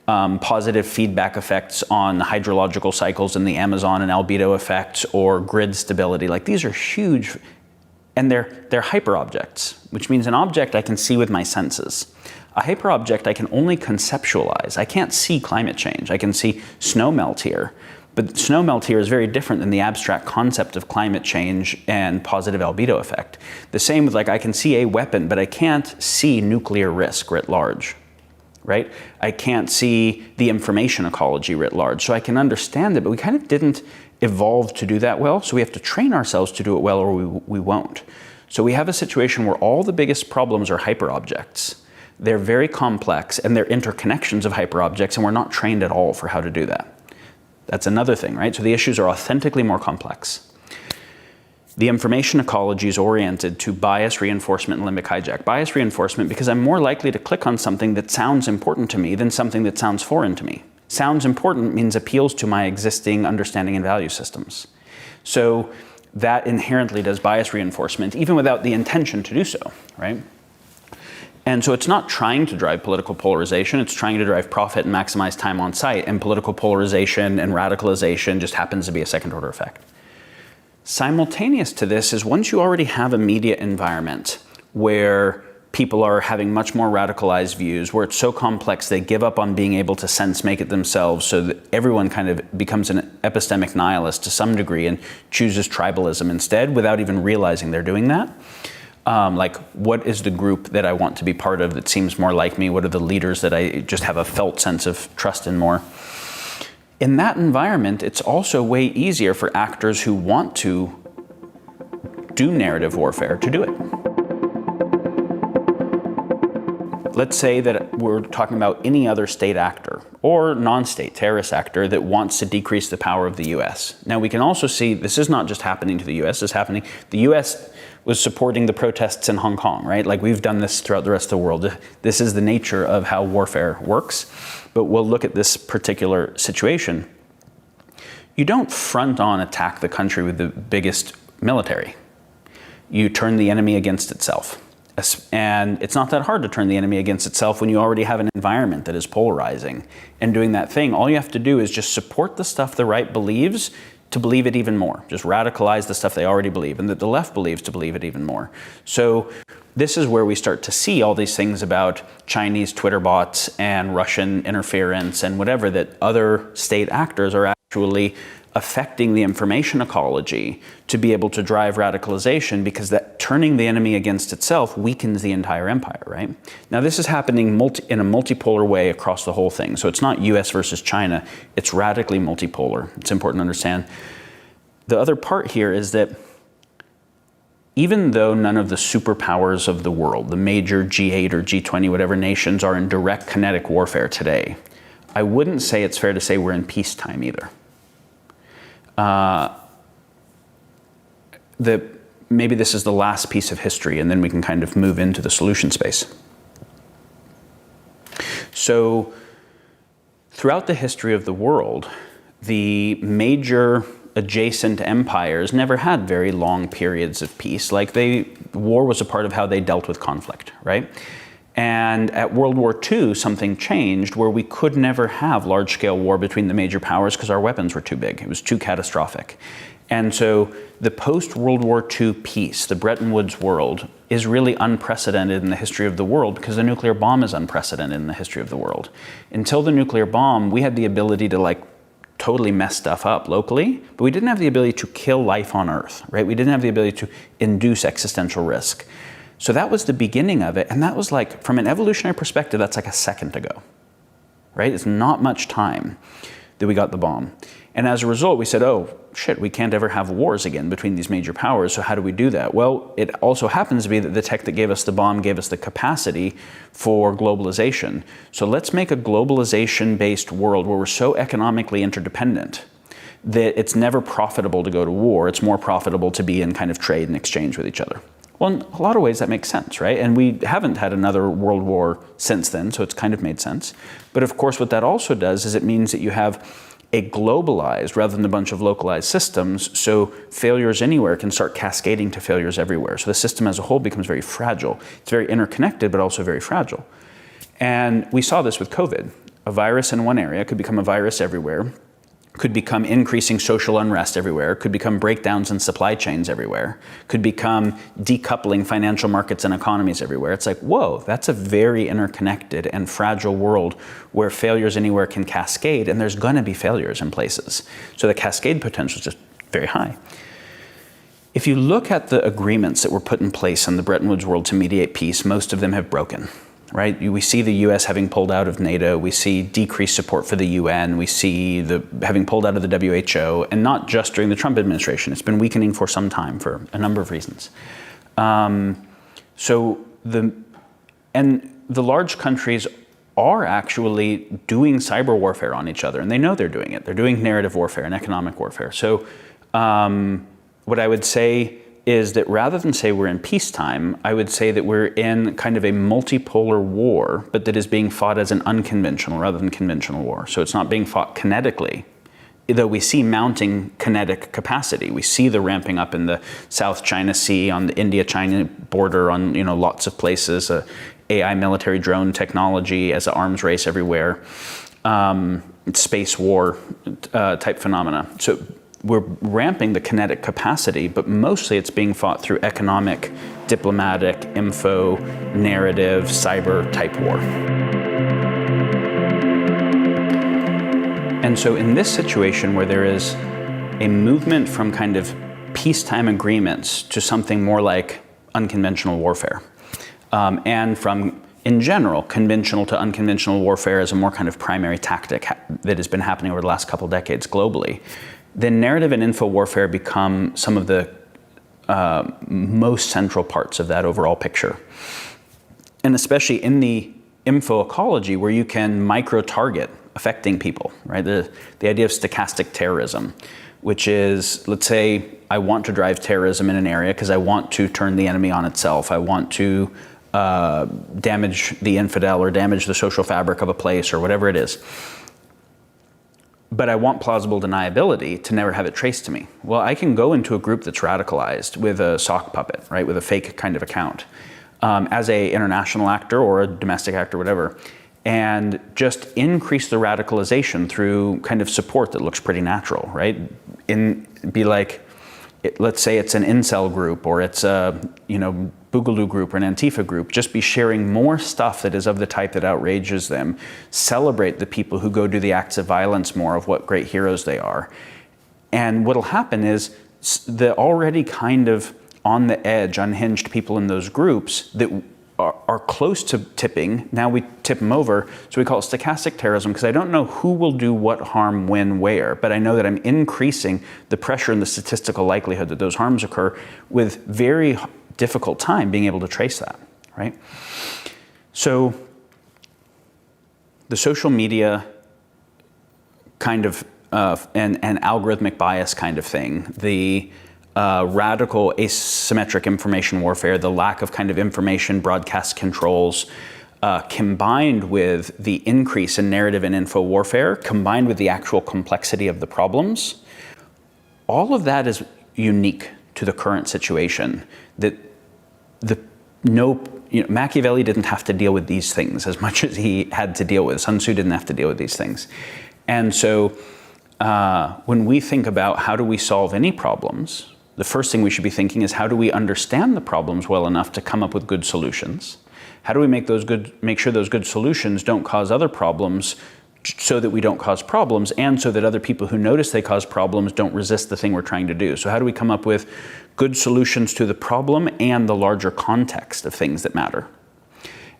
positive feedback effects on hydrological cycles in the Amazon and albedo effect, or grid stability. Like, these are huge, and they're hyperobjects, which means an object I can see with my senses. A hyperobject I can only conceptualize. I can't see climate change. I can see snow melt here, but snow melt here is very different than the abstract concept of climate change and positive albedo effect. The same with, like, I can see a weapon, but I can't see nuclear risk writ large. Right? I can't see the information ecology writ large. So I can understand it, but we kind of didn't evolve to do that well. So we have to train ourselves to do it well, or we won't. So we have a situation where all the biggest problems are hyperobjects. They're very complex, and they're interconnections of hyperobjects, and we're not trained at all for how to do that. That's another thing, right? So the issues are authentically more complex. The information ecology is oriented to bias reinforcement and limbic hijack. Bias reinforcement because I'm more likely to click on something that sounds important to me than something that sounds foreign to me. Sounds important means appeals to my existing understanding and value systems. So that inherently does bias reinforcement, even without the intention to do so, right? And so it's not trying to drive political polarization, it's trying to drive profit and maximize time on site, and political polarization and radicalization just happens to be a second order effect. Simultaneous to this is, once you already have a media environment where people are having much more radicalized views, where it's so complex they give up on being able to make it themselves, so that everyone kind of becomes an epistemic nihilist to some degree and chooses tribalism instead without even realizing they're doing that. Like, what is the group that I want to be part of that seems more like me? What are the leaders that I just have a felt sense of trust in more? In that environment, it's also way easier for actors who want to do narrative warfare to do it. Let's say that we're talking about any other state actor or non-state terrorist actor that wants to decrease the power of the US. Now, we can also see this is not just happening to the US, it's happening. The US was supporting the protests in Hong Kong, right? Like, we've done this throughout the rest of the world. This is the nature of how warfare works. But we'll look at this particular situation. You don't front-on attack the country with the biggest military. You turn the enemy against itself. And it's not that hard to turn the enemy against itself when you already have an environment that is polarizing. And doing that thing, all you have to do is just support the stuff the right believes to believe it even more. Just radicalize the stuff they already believe, and that the left believes to believe it even more. So this is where we start to see all these things about Chinese Twitter bots and Russian interference and whatever, that other state actors are actually affecting the information ecology to be able to drive radicalization, because that turning the enemy against itself weakens the entire empire, right? Now, this is happening in a multipolar way across the whole thing. So it's not US versus China, it's radically multipolar. It's important to understand. The other part here is that even though none of the superpowers of the world, the major G8 or G20, whatever nations, are in direct kinetic warfare today, I wouldn't say it's fair to say we're in peacetime either. Maybe this is the last piece of history, and then we can kind of move into the solution space. So, throughout the history of the world, the major adjacent empires never had very long periods of peace. Like, war was a part of how they dealt with conflict, right? And at World War II, something changed where we could never have large-scale war between the major powers because our weapons were too big. It was too catastrophic. And so the post-World War II peace, the Bretton Woods world, is really unprecedented in the history of the world because the nuclear bomb is unprecedented in the history of the world. Until the nuclear bomb, we had the ability to totally mess stuff up locally, but we didn't have the ability to kill life on Earth, right? We didn't have the ability to induce existential risk. So that was the beginning of it, and that was from an evolutionary perspective, that's like a second ago, right? It's not much time that we got the bomb. And as a result, we said, oh, shit, we can't ever have wars again between these major powers, so how do we do that? Well, it also happens to be that the tech that gave us the bomb gave us the capacity for globalization. So let's make a globalization-based world where we're so economically interdependent that it's never profitable to go to war. It's more profitable to be in kind of trade and exchange with each other. Well, in a lot of ways that makes sense, right? And we haven't had another world war since then, so it's kind of made sense. But of course, what that also does is it means that you have a globalized rather than a bunch of localized systems, so failures anywhere can start cascading to failures everywhere. So the system as a whole becomes very fragile. It's very interconnected, but also very fragile. And we saw this with COVID. a virus in one area could become a virus everywhere, could become increasing social unrest everywhere, could become breakdowns in supply chains everywhere, could become decoupling financial markets and economies everywhere. It's like, whoa, that's a very interconnected and fragile world where failures anywhere can cascade, and there's gonna be failures in places. So the cascade potential is just very high. If you look at the agreements that were put in place in the Bretton Woods world to mediate peace, most of them have broken. Right? We see the US having pulled out of NATO, we see decreased support for the UN, we see the having pulled out of the WHO, and not just during the Trump administration. It's been weakening for some time for a number of reasons. So the large countries are actually doing cyber warfare on each other, and they know they're doing it. They're doing narrative warfare and economic warfare. So what I would say is that rather than say we're in peacetime, I would say that we're in kind of a multipolar war, but that is being fought as an unconventional rather than conventional war. So it's not being fought kinetically, though we see mounting kinetic capacity. We see the ramping up in the South China Sea, on the India-China border, on lots of places, AI military drone technology as an arms race everywhere, space war type phenomena. So we're ramping the kinetic capacity, but mostly it's being fought through economic, diplomatic, info, narrative, cyber type war. And so in this situation where there is a movement from kind of peacetime agreements to something more like unconventional warfare, and from, in general, conventional to unconventional warfare as a more kind of primary tactic that has been happening over the last couple decades globally, then narrative and info warfare become some of the most central parts of that overall picture. And especially in the info ecology where you can micro-target affecting people, right? The idea of stochastic terrorism, which is, let's say I want to drive terrorism in an area because I want to turn the enemy on itself. I want to damage the infidel or damage the social fabric of a place or whatever it is. But I want plausible deniability to never have it traced to me. Well, I can go into a group that's radicalized with a sock puppet, right, with a fake kind of account, as a international actor or a domestic actor, whatever, and just increase the radicalization through kind of support that looks pretty natural, right? Be like, let's say it's an incel group or it's a Boogaloo group or an Antifa group, just be sharing more stuff that is of the type that outrages them. Celebrate the people who go do the acts of violence more, of what great heroes they are. And what'll happen is the already kind of on the edge, unhinged people in those groups that are close to tipping, now we tip them over, so we call it stochastic terrorism, because I don't know who will do what harm when, where, but I know that I'm increasing the pressure and the statistical likelihood that those harms occur with very difficult time being able to trace that, right? So the social media kind of and algorithmic bias kind of thing, the radical asymmetric information warfare, the lack of kind of information broadcast controls, combined with the increase in narrative and info warfare, combined with the actual complexity of the problems, all of that is unique to the current situation. That Machiavelli didn't have to deal with these things as much as he had to deal with. Sun Tzu didn't have to deal with these things. And so when we think about how do we solve any problems, the first thing we should be thinking is how do we understand the problems well enough to come up with good solutions? How do we make sure those good solutions don't cause other problems so that we don't cause problems, and so that other people who notice they cause problems don't resist the thing we're trying to do? So how do we come up with good solutions to the problem and the larger context of things that matter?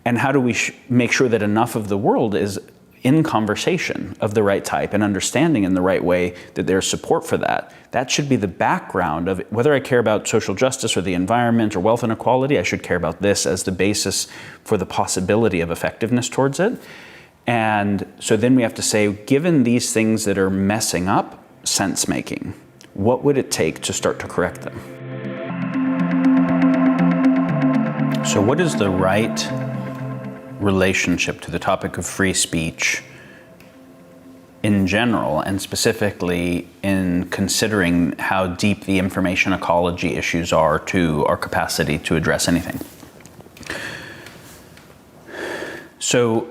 And how do we make sure that enough of the world is in conversation of the right type and understanding in the right way that there's support for that? That should be the background of it. Whether I care about social justice or the environment or wealth inequality, I should care about this as the basis for the possibility of effectiveness towards it. And so then we have to say, given these things that are messing up sense-making, what would it take to start to correct them? So what is the right relationship to the topic of free speech in general, and specifically in considering how deep the information ecology issues are to our capacity to address anything? So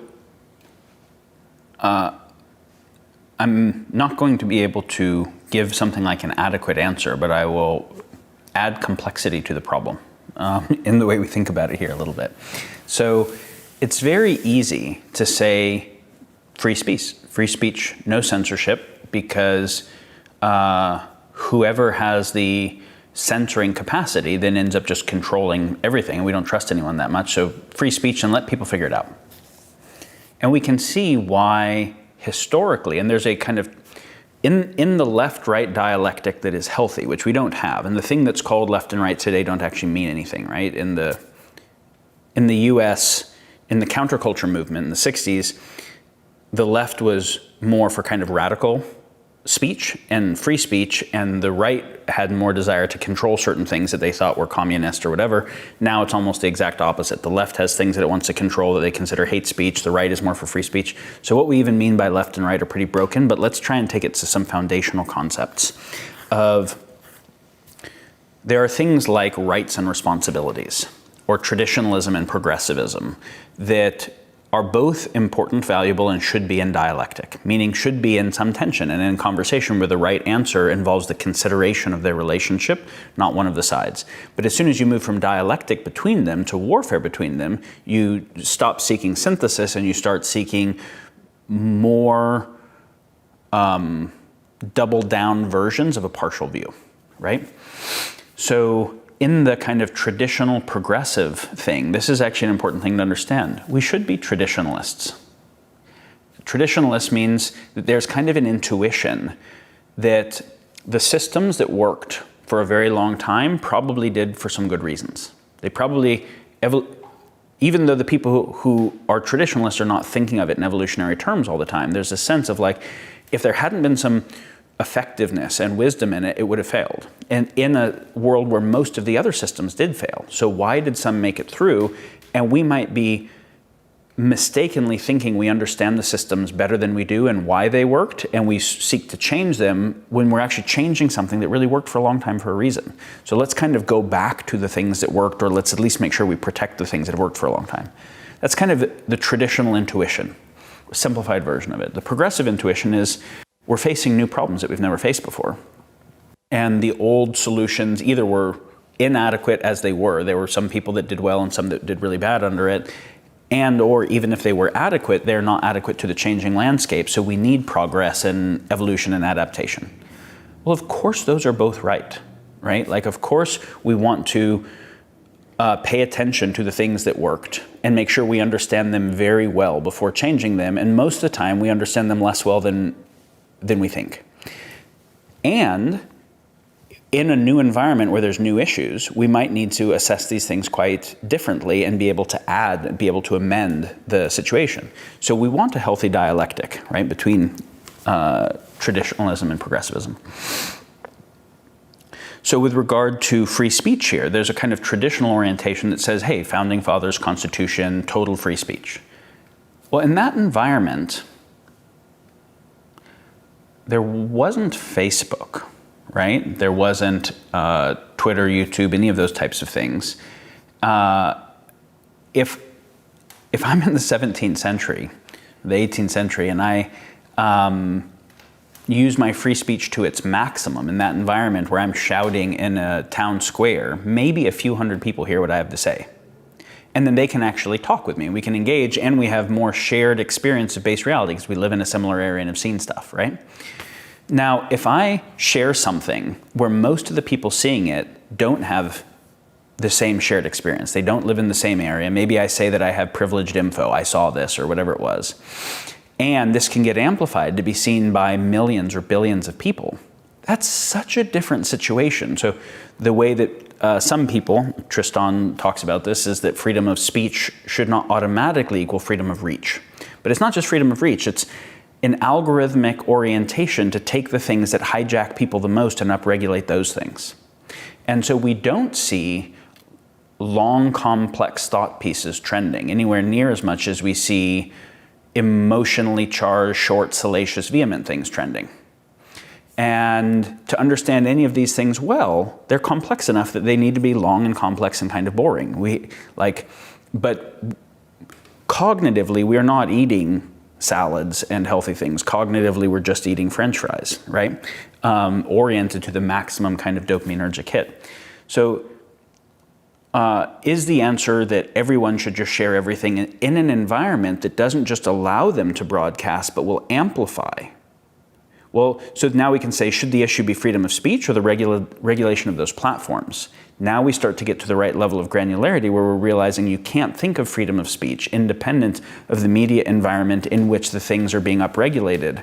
I'm not going to be able to give something like an adequate answer, but I will add complexity to the problem in the way we think about it here a little bit. So it's very easy to say free speech, no censorship, because whoever has the censoring capacity then ends up just controlling everything, and we don't trust anyone that much. So free speech, and let people figure it out. And we can see why historically, and there's a kind of in the left-right dialectic that is healthy, which we don't have, and the thing that's called left and right today don't actually mean anything, right? In the US, in the counterculture movement in the 60s, the left was more for kind of radical speech and free speech, and the right had more desire to control certain things that they thought were communist or whatever. Now it's almost the exact opposite. The left has things that it wants to control that they consider hate speech. The right is more for free speech. So what we even mean by left and right are pretty broken, but let's try and take it to some foundational concepts of there are things like rights and responsibilities, or traditionalism and progressivism, that are both important, valuable, and should be in dialectic, meaning should be in some tension and in conversation where the right answer involves the consideration of their relationship, not one of the sides. But as soon as you move from dialectic between them to warfare between them, you stop seeking synthesis and you start seeking more doubled down versions of a partial view, right? So in the kind of traditional progressive thing, this is actually an important thing to understand. We should be traditionalists. Traditionalist means that there's kind of an intuition that the systems that worked for a very long time probably did for some good reasons. They probably, even though the people who are traditionalists are not thinking of it in evolutionary terms all the time, there's a sense of like, if there hadn't been some effectiveness and wisdom in it, it would have failed. And in a world where most of the other systems did fail. So why did some make it through? And we might be mistakenly thinking we understand the systems better than we do and why they worked, and we seek to change them when we're actually changing something that really worked for a long time for a reason. So let's kind of go back to the things that worked, or let's at least make sure we protect the things that have worked for a long time. That's kind of the traditional intuition, a simplified version of it. The progressive intuition is we're facing new problems that we've never faced before. And the old solutions either were inadequate as they were. There were some people that did well and some that did really bad under it. And or even if they were adequate, they're not adequate to the changing landscape. So we need progress and evolution and adaptation. Well, of course, those are both right? Like, of course, we want to pay attention to the things that worked and make sure we understand them very well before changing them. And most of the time, we understand them less well than we think. And in a new environment where there's new issues, we might need to assess these things quite differently and be able to add, be able to amend the situation. So we want a healthy dialectic, right, between traditionalism and progressivism. So with regard to free speech here, there's a kind of traditional orientation that says, hey, Founding Fathers, Constitution, total free speech. Well, in that environment, there wasn't Facebook, right? There wasn't Twitter, YouTube, any of those types of things. If I'm in the 17th century, the 18th century, and I use my free speech to its maximum in that environment where I'm shouting in a town square, maybe a few hundred people hear what I have to say. And then they can actually talk with me. We can engage, and we have more shared experience of base reality because we live in a similar area and have seen stuff, right? Now, if I share something where most of the people seeing it don't have the same shared experience, they don't live in the same area, maybe I say that I have privileged info, I saw this, or whatever it was, and this can get amplified to be seen by millions or billions of people, that's such a different situation. So the way that some people, Tristan talks about this, is that freedom of speech should not automatically equal freedom of reach. But it's not just freedom of reach, it's an algorithmic orientation to take the things that hijack people the most and upregulate those things. And so we don't see long, complex thought pieces trending anywhere near as much as we see emotionally charged, short, salacious, vehement things trending. And to understand any of these things well, they're complex enough that they need to be long and complex and kind of boring. But cognitively, we are not eating salads and healthy things. Cognitively, we're just eating French fries, right? Oriented to the maximum kind of dopaminergic hit. So is the answer that everyone should just share everything in an environment that doesn't just allow them to broadcast, but will amplify? Well, so now we can say, should the issue be freedom of speech or the regulation of those platforms? Now we start to get to the right level of granularity where we're realizing you can't think of freedom of speech independent of the media environment in which the things are being upregulated.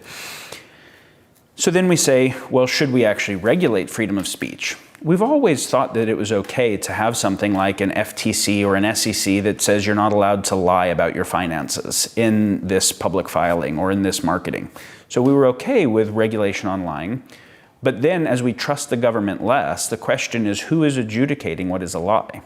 So then we say, well, should we actually regulate freedom of speech? We've always thought that it was okay to have something like an FTC or an SEC that says you're not allowed to lie about your finances in this public filing or in this marketing. So we were okay with regulation on lying. But then as we trust the government less, the question is who is adjudicating what is a lie?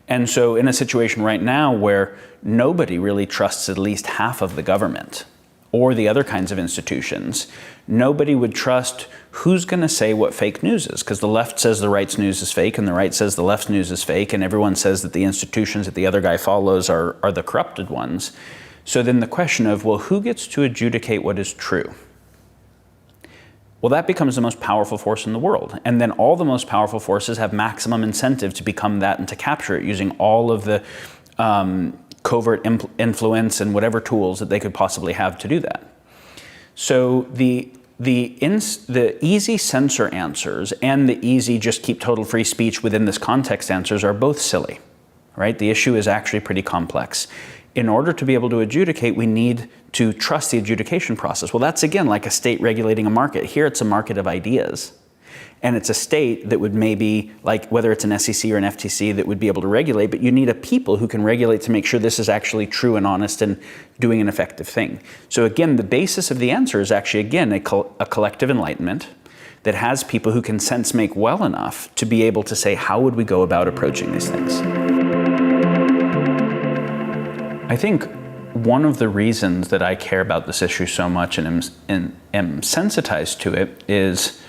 And so in a situation right now where nobody really trusts at least half of the government or the other kinds of institutions, nobody would trust who's going to say what fake news is, because the left says the right's news is fake and the right says the left's news is fake, and everyone says that the institutions that the other guy follows are the corrupted ones. So then the question of, well, who gets to adjudicate what is true? Well, that becomes the most powerful force in the world. And then all the most powerful forces have maximum incentive to become that and to capture it using all of the covert influence and whatever tools that they could possibly have to do that. So the easy censor answers and the easy just keep total free speech within this context answers are both silly, right? The issue is actually pretty complex. In order to be able to adjudicate, we need to trust the adjudication process. Well, that's again like a state regulating a market. Here it's a market of ideas. And it's a state that would maybe, like whether it's an SEC or an FTC, that would be able to regulate, but you need a people who can regulate to make sure this is actually true and honest and doing an effective thing. So again, the basis of the answer is actually, again, a collective enlightenment that has people who can sense make well enough to be able to say, how would we go about approaching these things? I think one of the reasons that I care about this issue so much and am sensitized to it is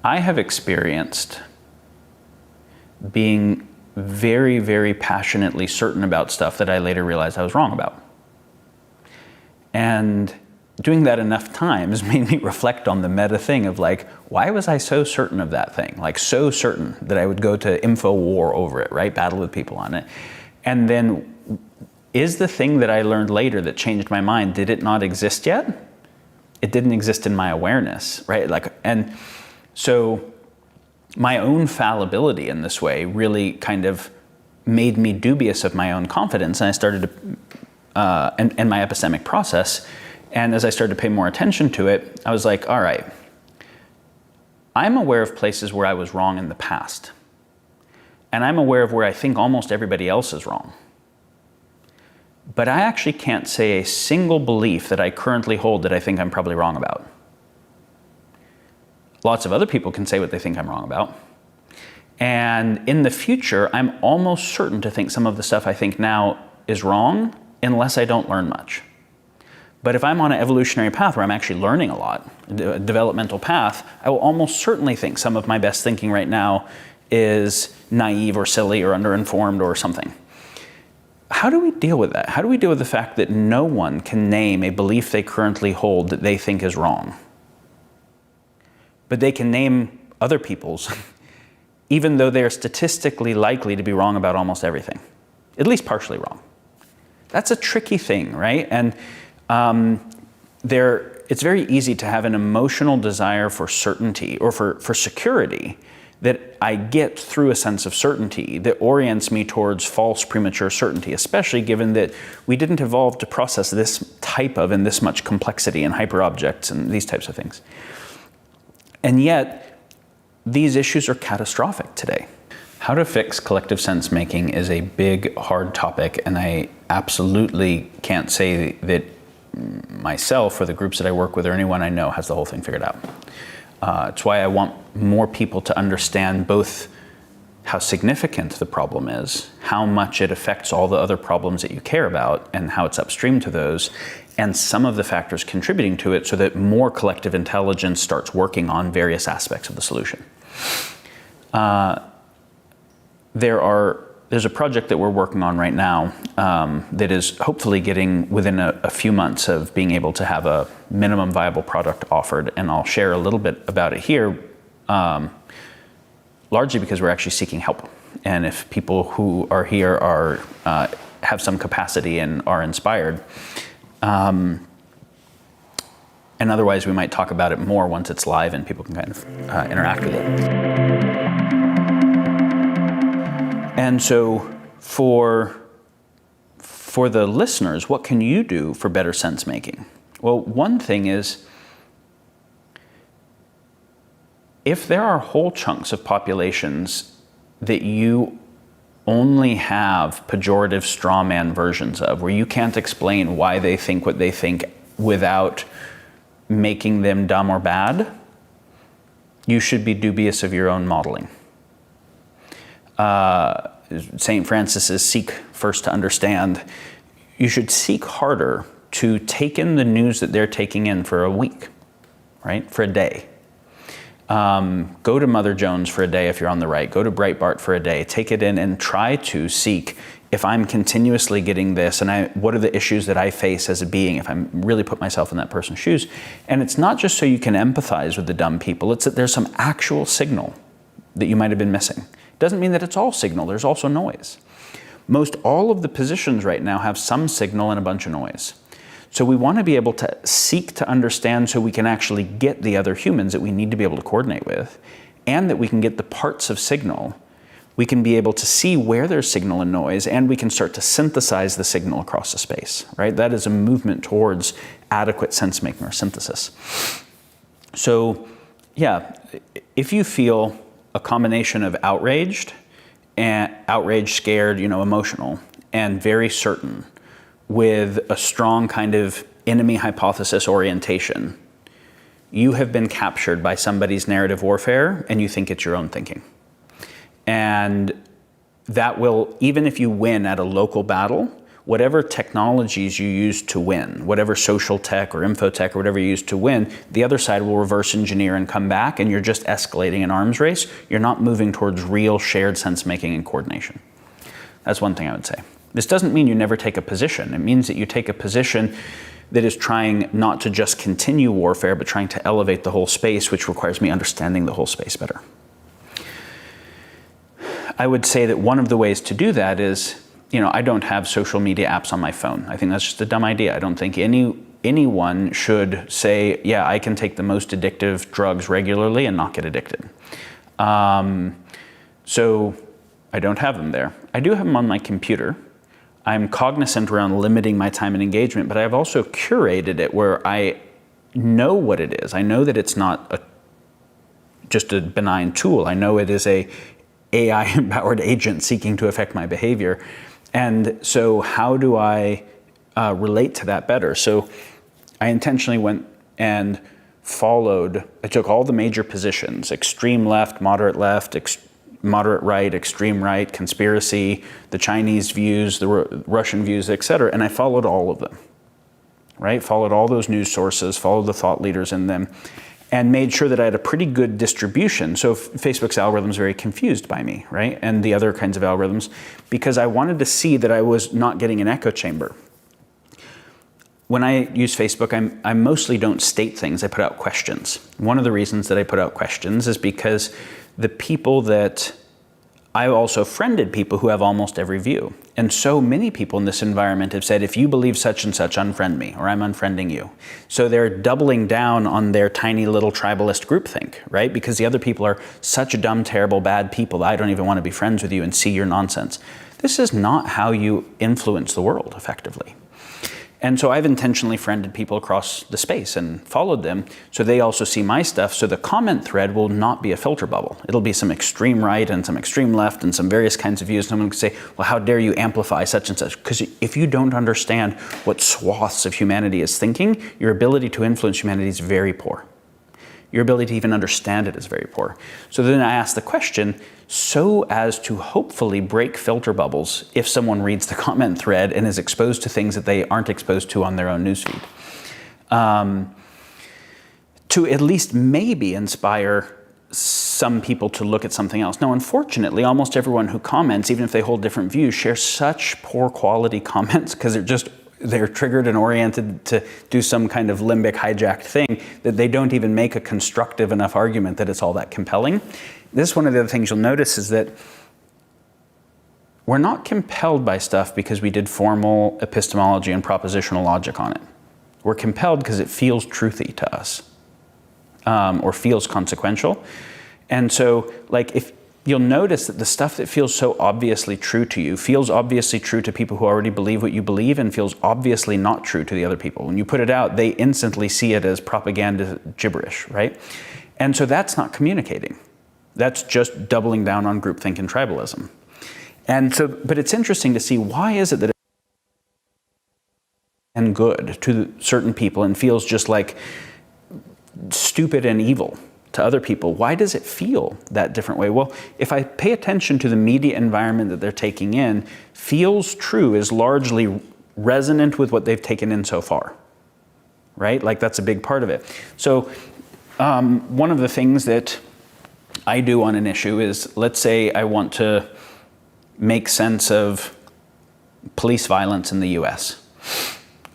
I have experienced being very, very passionately certain about stuff that I later realized I was wrong about. And doing that enough times made me reflect on the meta thing of like, why was I so certain of that thing? Like so certain that I would go to info war over it, right? Battle with people on it. And then is the thing that I learned later that changed my mind, did it not exist yet? It didn't exist in my awareness, right? And so my own fallibility in this way really kind of made me dubious of my own confidence. And I started to, and my epistemic process. And as I started to pay more attention to it, I was like, all right, I'm aware of places where I was wrong in the past. And I'm aware of where I think almost everybody else is wrong. But I actually can't say a single belief that I currently hold that I think I'm probably wrong about. Lots of other people can say what they think I'm wrong about. And in the future, I'm almost certain to think some of the stuff I think now is wrong unless I don't learn much. But if I'm on an evolutionary path where I'm actually learning a lot, a developmental path, I will almost certainly think some of my best thinking right now is naive or silly or underinformed or something. How do we deal with that? How do we deal with the fact that no one can name a belief they currently hold that they think is wrong? But they can name other people's, even though they're statistically likely to be wrong about almost everything, at least partially wrong. That's a tricky thing, right? And it's very easy to have an emotional desire for certainty or for security that I get through a sense of certainty that orients me towards false premature certainty, especially given that we didn't evolve to process this type of and this much complexity and hyperobjects and these types of things. And yet, these issues are catastrophic today. How to fix collective sense making is a big, hard topic, and I absolutely can't say that myself or the groups that I work with or anyone I know has the whole thing figured out. It's why I want more people to understand both how significant the problem is, how much it affects all the other problems that you care about, and how it's upstream to those, and some of the factors contributing to it so that more collective intelligence starts working on various aspects of the solution. There are there's a project that we're working on right now that is hopefully getting within a few months of being able to have a minimum viable product offered, and I'll share a little bit about it here, largely because we're actually seeking help. And if people who are here are have some capacity and are inspired, and otherwise we might talk about it more once it's live and people can kind of interact with it. And so for the listeners, what can you do for better sense making? Well, one thing is, if there are whole chunks of populations that you only have pejorative straw man versions of, where you can't explain why they think what they think without making them dumb or bad, you should be dubious of your own modeling. St. Francis's seek first to understand. You should seek harder to take in the news that they're taking in for a week, right? For a day. Go to Mother Jones for a day if you're on the right. Go to Breitbart for a day. Take it in and try to seek, if I'm continuously getting this, and what are the issues that I face as a being if I really put myself in that person's shoes? And it's not just so you can empathize with the dumb people. It's that there's some actual signal that you might have been missing. Doesn't mean that it's all signal. There's also noise. Most all of the positions right now have some signal and a bunch of noise. So we want to be able to seek to understand so we can actually get the other humans that we need to be able to coordinate with, and that we can get the parts of signal. We can be able to see where there's signal and noise, and we can start to synthesize the signal across the space, right? That is a movement towards adequate sense making or synthesis. So yeah, if you feel a combination of outraged, scared, emotional, and very certain, with a strong kind of enemy hypothesis orientation, you have been captured by somebody's narrative warfare and you think it's your own thinking. And that will, even if you win at a local battle, whatever technologies you use to win, whatever social tech or infotech or whatever you use to win, the other side will reverse engineer and come back, and you're just escalating an arms race. You're not moving towards real shared sense making and coordination. That's one thing I would say. This doesn't mean you never take a position. It means that you take a position that is trying not to just continue warfare, but trying to elevate the whole space, which requires me understanding the whole space better. I would say that one of the ways to do that is, I don't have social media apps on my phone. I think that's just a dumb idea. I don't think anyone should say, yeah, I can take the most addictive drugs regularly and not get addicted. So I don't have them there. I do have them on my computer. I'm cognizant around limiting my time and engagement, but I've also curated it where I know what it is. I know that it's not just a benign tool. I know it is a AI-empowered agent seeking to affect my behavior. And so how do I relate to that better? So I intentionally went and I took all the major positions: extreme left, moderate right, extreme right, conspiracy, the Chinese views, the Russian views, etc. And I followed all of them, right? Followed all those news sources, followed the thought leaders in them, and made sure that I had a pretty good distribution. So Facebook's algorithm is very confused by me, right? And the other kinds of algorithms, because I wanted to see that I was not getting an echo chamber. When I use Facebook, I mostly don't state things, I put out questions. One of the reasons that I put out questions is because the people that I also friended people who have almost every view. And so many people in this environment have said, if you believe such and such, unfriend me, or I'm unfriending you. So they're doubling down on their tiny little tribalist groupthink, right? Because the other people are such dumb, terrible, bad people that I don't even want to be friends with you and see your nonsense. This is not how you influence the world effectively. And so I've intentionally friended people across the space and followed them so they also see my stuff. So the comment thread will not be a filter bubble. It'll be some extreme right and some extreme left and some various kinds of views. Someone can say, well, how dare you amplify such and such? Because if you don't understand what swaths of humanity is thinking, your ability to influence humanity is very poor. Your ability to even understand it is very poor. So then I ask the question, so as to hopefully break filter bubbles if someone reads the comment thread and is exposed to things that they aren't exposed to on their own newsfeed. To at least maybe inspire some people to look at something else. Now, unfortunately, almost everyone who comments, even if they hold different views, shares such poor quality comments because they're triggered and oriented to do some kind of limbic hijacked thing that they don't even make a constructive enough argument that it's all that compelling. This is one of the other things you'll notice is that we're not compelled by stuff because we did formal epistemology and propositional logic on it. We're compelled because it feels truthy to us. Or feels consequential. And so, like, if you'll notice that the stuff that feels so obviously true to you feels obviously true to people who already believe what you believe and feels obviously not true to the other people. When you put it out, they instantly see it as propaganda gibberish, right? And so that's not communicating. That's just doubling down on groupthink and tribalism. And so, but it's interesting to see, why is it that it's and good to certain people and feels just like stupid and evil to other people? Why does it feel that different way? Well, if I pay attention to the media environment that they're taking in, feels true is largely resonant with what they've taken in so far, right? Like, that's a big part of it. So one of the things that I do on an issue is, let's say I want to make sense of police violence in the US,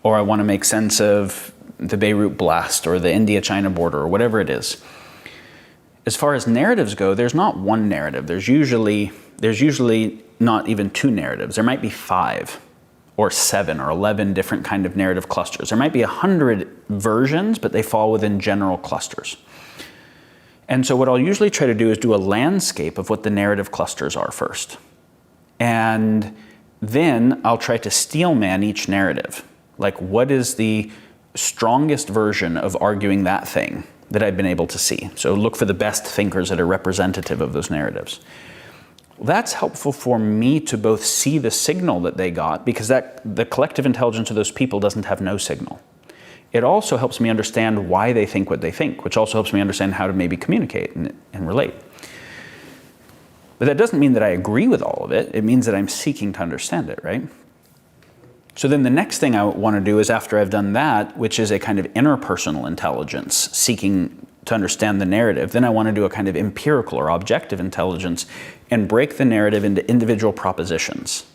or I want to make sense of the Beirut blast or the India-China border or whatever it is. As far as narratives go, there's not one narrative. There's usually not even two narratives. There might be 5 or 7 or 11 different kind of narrative clusters. There might be 100 versions, but they fall within general clusters. And so what I'll usually try to do is do a landscape of what the narrative clusters are first. And then I'll try to steelman each narrative. Like, what is the strongest version of arguing that thing that I've been able to see? So look for the best thinkers that are representative of those narratives. That's helpful for me to both see the signal that they got, because the collective intelligence of those people doesn't have no signal. It also helps me understand why they think what they think, which also helps me understand how to maybe communicate and relate. But that doesn't mean that I agree with all of it. It means that I'm seeking to understand it, right? So then the next thing I want to do is, after I've done that, which is a kind of interpersonal intelligence, seeking to understand the narrative, then I want to do a kind of empirical or objective intelligence and break the narrative into individual propositions.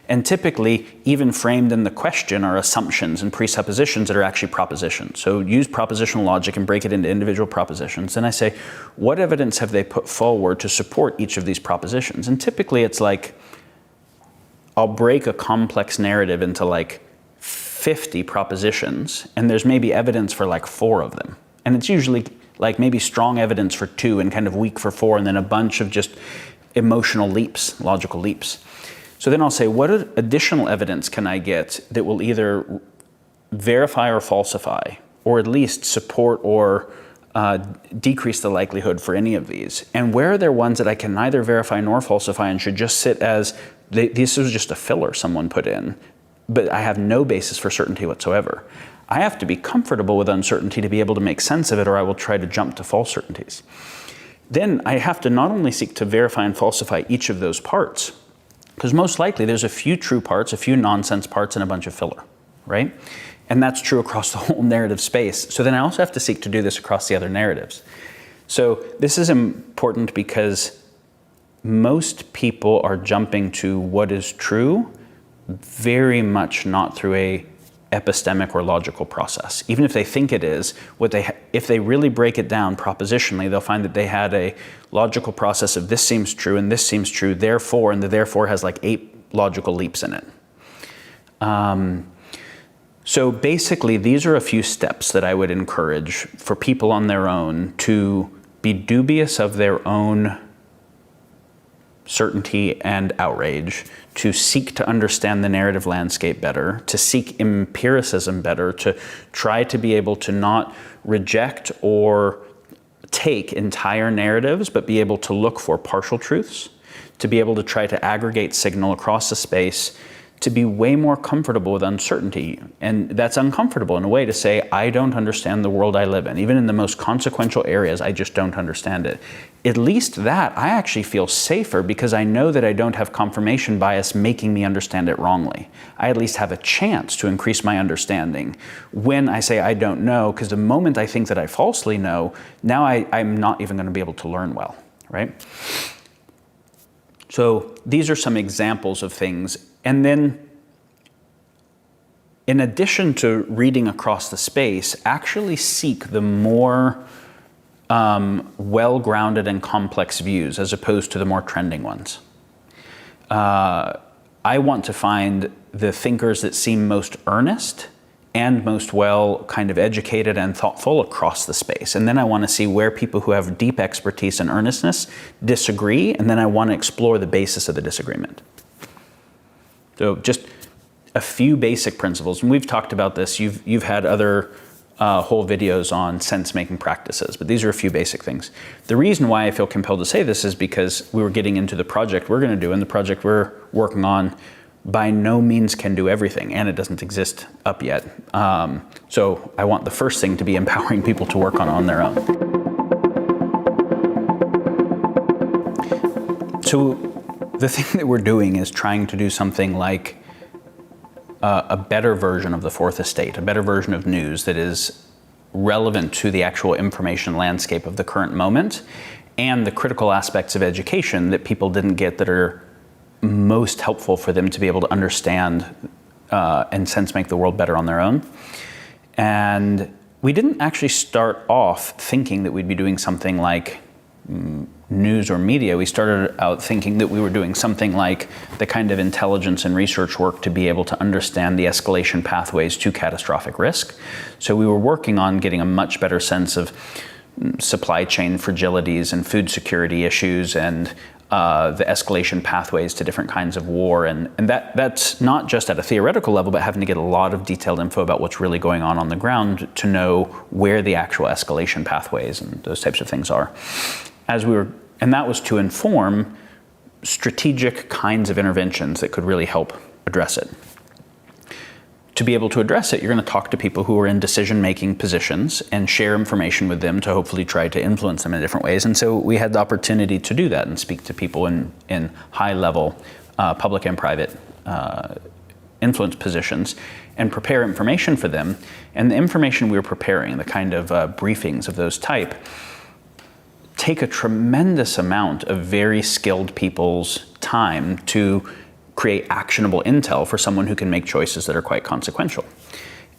And typically, even framed in the question, are assumptions and presuppositions that are actually propositions. So use propositional logic and break it into individual propositions. Then I say, what evidence have they put forward to support each of these propositions? And typically it's like, I'll break a complex narrative into like 50 propositions, and there's maybe evidence for like 4 of them. And it's usually like maybe strong evidence for 2 and kind of weak for 4, and then a bunch of just emotional leaps, logical leaps. So then I'll say, what additional evidence can I get that will either verify or falsify, or at least support or decrease the likelihood for any of these? And where are there ones that I can neither verify nor falsify and should just sit as, this was just a filler someone put in, but I have no basis for certainty whatsoever? I have to be comfortable with uncertainty to be able to make sense of it, or I will try to jump to false certainties. Then I have to not only seek to verify and falsify each of those parts, because most likely there's a few true parts, a few nonsense parts, and a bunch of filler, right? And that's true across the whole narrative space. So then I also have to seek to do this across the other narratives. So this is important because most people are jumping to what is true very much not through a epistemic or logical process. Even if they think it is, if they really break it down propositionally, they'll find that they had a logical process of this seems true and this seems true, therefore, and the therefore has like 8 logical leaps in it. So basically, these are a few steps that I would encourage for people on their own to be dubious of their own certainty and outrage, to seek to understand the narrative landscape better, to seek empiricism better, to try to be able to not reject or take entire narratives, but be able to look for partial truths, to be able to try to aggregate signal across the space, to be way more comfortable with uncertainty. And that's uncomfortable in a way to say, I don't understand the world I live in. Even in the most consequential areas, I just don't understand it. At least that, I actually feel safer because I know that I don't have confirmation bias making me understand it wrongly. I at least have a chance to increase my understanding when I say I don't know, because the moment I think that I falsely know, now I'm not even going to be able to learn well, right? So these are some examples of things. And then, in addition to reading across the space, actually seek the more well-grounded and complex views as opposed to the more trending ones. I want to find the thinkers that seem most earnest and most well kind of educated and thoughtful across the space. And then I want to see where people who have deep expertise and earnestness disagree, and then I want to explore the basis of the disagreement. So just a few basic principles, and we've talked about this. You've had other whole videos on sense-making practices, but these are a few basic things. The reason why I feel compelled to say this is because we were getting into the project we're going to do, and the project we're working on by no means can do everything, and it doesn't exist up yet. So I want the first thing to be empowering people to work on their own. So the thing that we're doing is trying to do something like a better version of the fourth estate, a better version of news that is relevant to the actual information landscape of the current moment and the critical aspects of education that people didn't get that are most helpful for them to be able to understand and sense make the world better on their own. And we didn't actually start off thinking that we'd be doing something like news or media. We started out thinking that we were doing something like the kind of intelligence and research work to be able to understand the escalation pathways to catastrophic risk. So we were working on getting a much better sense of supply chain fragilities and food security issues and the escalation pathways to different kinds of war. And that's not just at a theoretical level, but having to get a lot of detailed info about what's really going on the ground to know where the actual escalation pathways and those types of things are. And that was to inform strategic kinds of interventions that could really help address it. To be able to address it, you're going to talk to people who are in decision-making positions and share information with them to hopefully try to influence them in different ways. And so we had the opportunity to do that and speak to people in high-level public and private influence positions and prepare information for them. And the information we were preparing, the kind of briefings of those type, take a tremendous amount of very skilled people's time to create actionable intel for someone who can make choices that are quite consequential.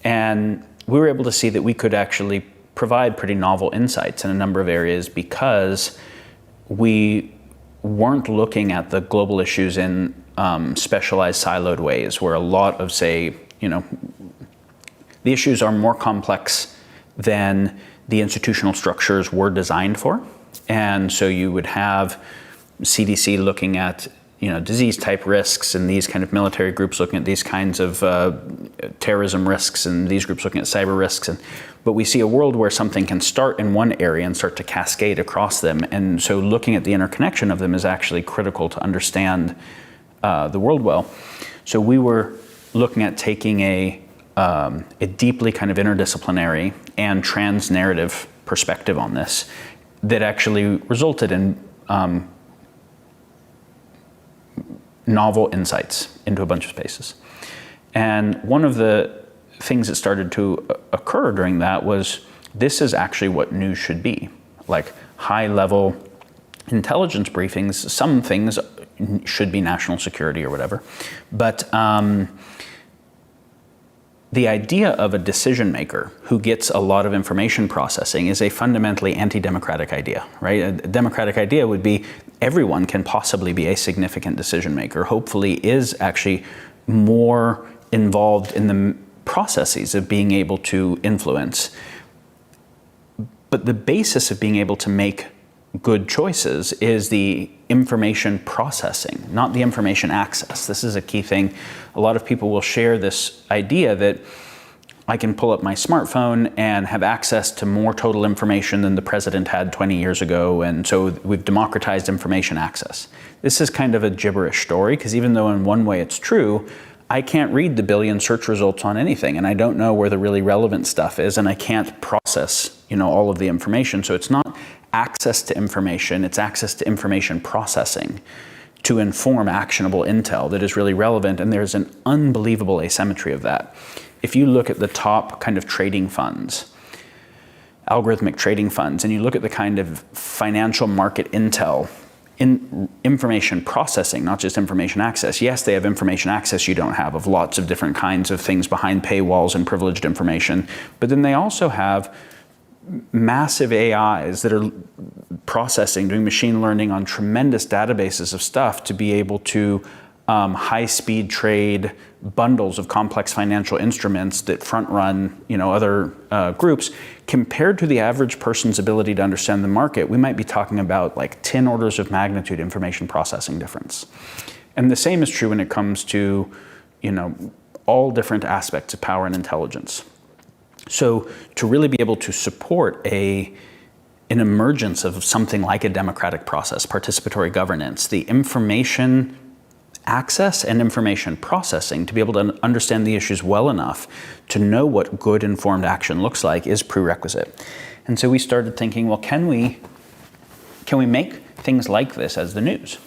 And we were able to see that we could actually provide pretty novel insights in a number of areas because we weren't looking at the global issues in specialized siloed ways where a lot of, say, the issues are more complex than the institutional structures were designed for. And so you would have CDC looking at disease type risks and these kind of military groups looking at these kinds of terrorism risks and these groups looking at cyber risks. But we see a world where something can start in one area and start to cascade across them. And so looking at the interconnection of them is actually critical to understand the world well. So we were looking at taking a deeply kind of interdisciplinary and trans-narrative perspective on this that actually resulted in novel insights into a bunch of spaces. And one of the things that started to occur during that was this is actually what news should be, like high-level intelligence briefings. Some things should be national security or whatever, but the idea of a decision maker who gets a lot of information processing is a fundamentally anti-democratic idea, right? A democratic idea would be everyone can possibly be a significant decision maker, hopefully is actually more involved in the processes of being able to influence. But the basis of being able to make good choices is the information processing, not the information access. This is a key thing. A lot of people will share this idea that I can pull up my smartphone and have access to more total information than the president had 20 years ago, and so we've democratized information access. This is kind of a gibberish story, because even though in one way it's true, I can't read the billion search results on anything, and I don't know where the really relevant stuff is, and I can't process, all of the information. So it's not access to information, it's access to information processing to inform actionable intel that is really relevant, and there's an unbelievable asymmetry of that. If you look at the top kind of trading funds, algorithmic trading funds, and you look at the kind of financial market intel, in information processing, not just information access. Yes, they have information access you don't have of lots of different kinds of things behind paywalls and privileged information, but then they also have massive AIs that are processing, doing machine learning on tremendous databases of stuff to be able to high-speed trade bundles of complex financial instruments that front-run, other groups. Compared to the average person's ability to understand the market, we might be talking about like 10 orders of magnitude information processing difference. And the same is true when it comes to, all different aspects of power and intelligence. So to really be able to support an emergence of something like a democratic process, participatory governance, the information access and information processing to be able to understand the issues well enough to know what good informed action looks like is prerequisite. And so we started thinking, well, can we make things like this as the news?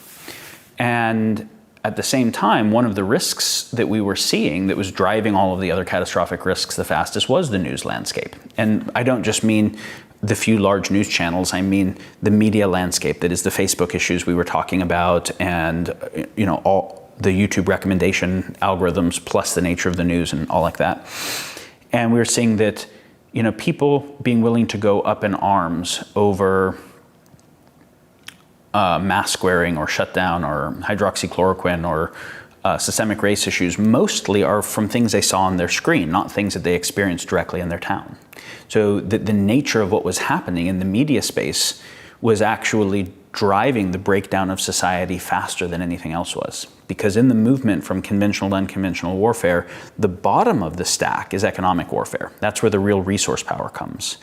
And at the same time, one of the risks that we were seeing that was driving all of the other catastrophic risks the fastest was the news landscape. And I don't just mean the few large news channels, I mean the media landscape that is the Facebook issues we were talking about, and all the YouTube recommendation algorithms plus the nature of the news and all like that. And we were seeing that people being willing to go up in arms over mass squaring or shutdown or hydroxychloroquine or systemic race issues mostly are from things they saw on their screen, not things that they experienced directly in their town. So the nature of what was happening in the media space was actually driving the breakdown of society faster than anything else was. Because in the movement from conventional to unconventional warfare, the bottom of the stack is economic warfare. That's where the real resource power comes.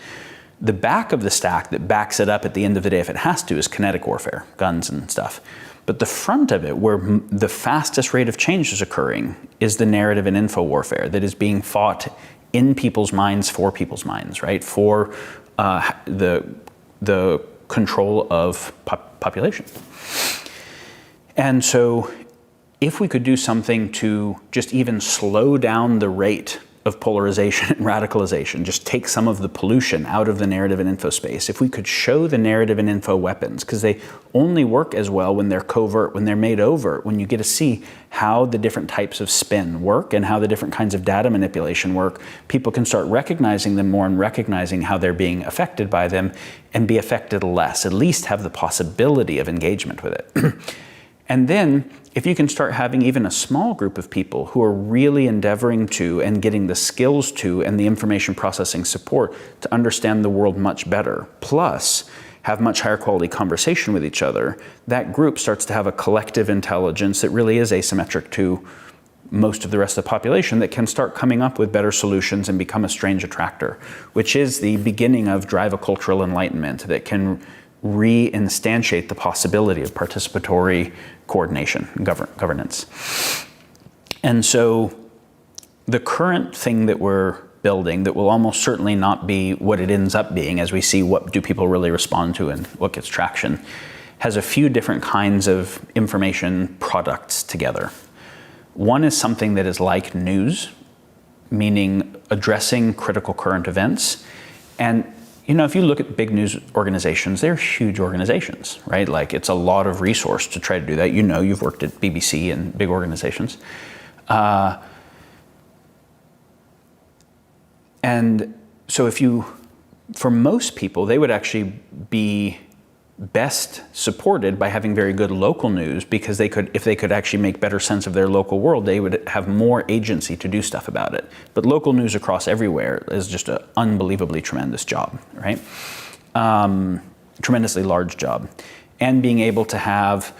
The back of the stack that backs it up at the end of the day, if it has to, is kinetic warfare, guns and stuff. But the front of it, where the fastest rate of change is occurring, is the narrative and info warfare that is being fought in people's minds, for people's minds, right? For the control of population. And so if we could do something to just even slow down the rate of polarization and radicalization, just take some of the pollution out of the narrative and info space. If we could show the narrative and info weapons, because they only work as well when they're covert, when they're made overt, when you get to see how the different types of spin work and how the different kinds of data manipulation work, people can start recognizing them more and recognizing how they're being affected by them and be affected less, at least have the possibility of engagement with it. And then, if you can start having even a small group of people who are really endeavoring to and getting the skills to and the information processing support to understand the world much better, plus have much higher quality conversation with each other, that group starts to have a collective intelligence that really is asymmetric to most of the rest of the population that can start coming up with better solutions and become a strange attractor, which is the beginning of drive a cultural enlightenment that can reinstantiate the possibility of participatory coordination, governance. And so the current thing that we're building that will almost certainly not be what it ends up being as we see what do people really respond to and what gets traction, has a few different kinds of information products together. One is something that is like news, meaning addressing critical current events. And if you look at big news organizations, they're huge organizations, right? Like it's a lot of resource to try to do that. You've worked at BBC and big organizations. And so for most people, they would actually be best supported by having very good local news, because if they could actually make better sense of their local world, they would have more agency to do stuff about it. But local news across everywhere is just an unbelievably tremendous job, right? Tremendously large job. And being able to have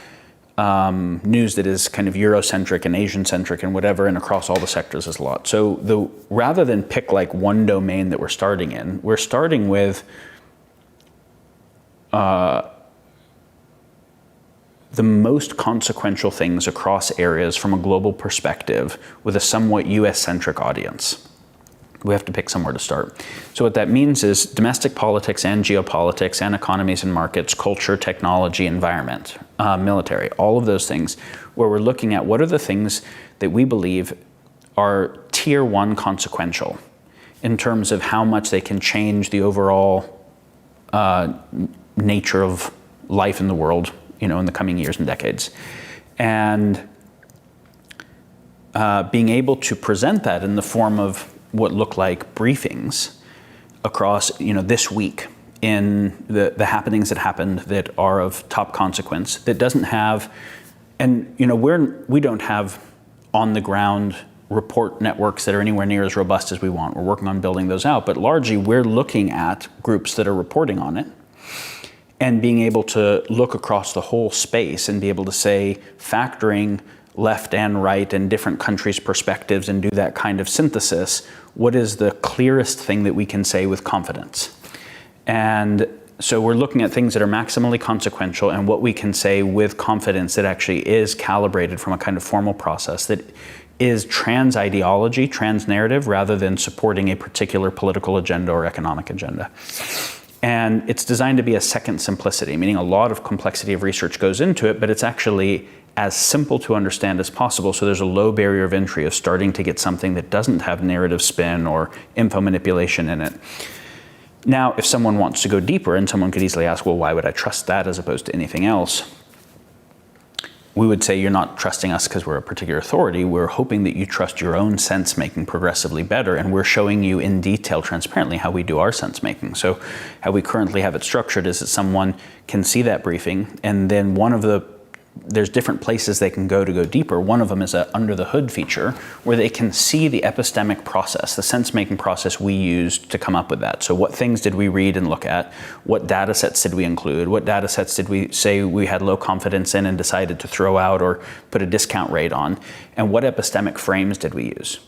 news that is kind of Eurocentric and Asian-centric and whatever, and across all the sectors is a lot. So rather than pick like one domain that we're starting in, we're starting the most consequential things across areas from a global perspective with a somewhat US-centric audience. We have to pick somewhere to start. So what that means is domestic politics and geopolitics and economies and markets, culture, technology, environment, military, all of those things, where we're looking at what are the things that we believe are tier one consequential in terms of how much they can change the overall nature of life in the world, in the coming years and decades. And being able to present that in the form of what look like briefings across, this week in the happenings that happened that are of top consequence, that doesn't have, and we don't have on the ground report networks that are anywhere near as robust as we want. We're working on building those out, but largely we're looking at groups that are reporting on it and being able to look across the whole space and be able to say, factoring left and right and different countries' perspectives and do that kind of synthesis, what is the clearest thing that we can say with confidence? And so we're looking at things that are maximally consequential and what we can say with confidence that actually is calibrated from a kind of formal process that is trans ideology, trans narrative, rather than supporting a particular political agenda or economic agenda. And it's designed to be a second simplicity, meaning a lot of complexity of research goes into it, but it's actually as simple to understand as possible. So there's a low barrier of entry of starting to get something that doesn't have narrative spin or info manipulation in it. Now, if someone wants to go deeper, and someone could easily ask, well, why would I trust that as opposed to anything else? We would say you're not trusting us because we're a particular authority. We're hoping that you trust your own sense making progressively better, and we're showing you in detail, transparently, how we do our sense making. So how we currently have it structured is that someone can see that briefing, and then there's different places they can go deeper. One of them is a under the hood feature where they can see the epistemic process, the sense-making process we used to come up with that. So what things did we read and look at? What data sets did we include? What data sets did we say we had low confidence in and decided to throw out or put a discount rate on? And what epistemic frames did we use?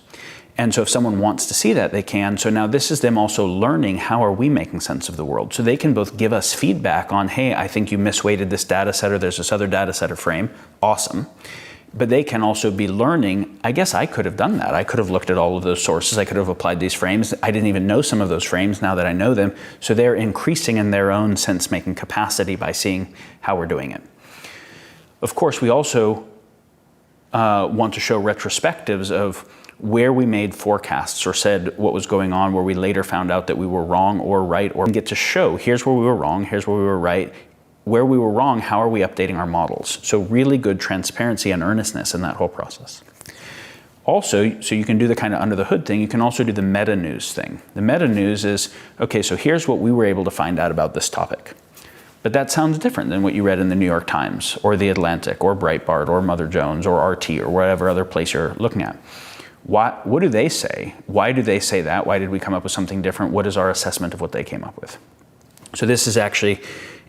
And so if someone wants to see that, they can. So now this is them also learning how are we making sense of the world. So they can both give us feedback on, hey, I think you misweighted this data set or there's this other data set or frame. Awesome. But they can also be learning, I guess I could have done that. I could have looked at all of those sources. I could have applied these frames. I didn't even know some of those frames now that I know them. So they're increasing in their own sense-making capacity by seeing how we're doing it. Of course, we also want to show retrospectives of where we made forecasts or said what was going on, where we later found out that we were wrong or right, or get to show here's where we were wrong, here's where we were right. Where we were wrong, how are we updating our models? So really good transparency and earnestness in that whole process. Also, so you can do the kind of under the hood thing, you can also do the meta news thing. The meta news is, okay, so here's what we were able to find out about this topic. But that sounds different than what you read in the New York Times or the Atlantic or Breitbart or Mother Jones or RT or whatever other place you're looking at. What do they say? Why do they say that? Why did we come up with something different? What is our assessment of what they came up with? So this is actually,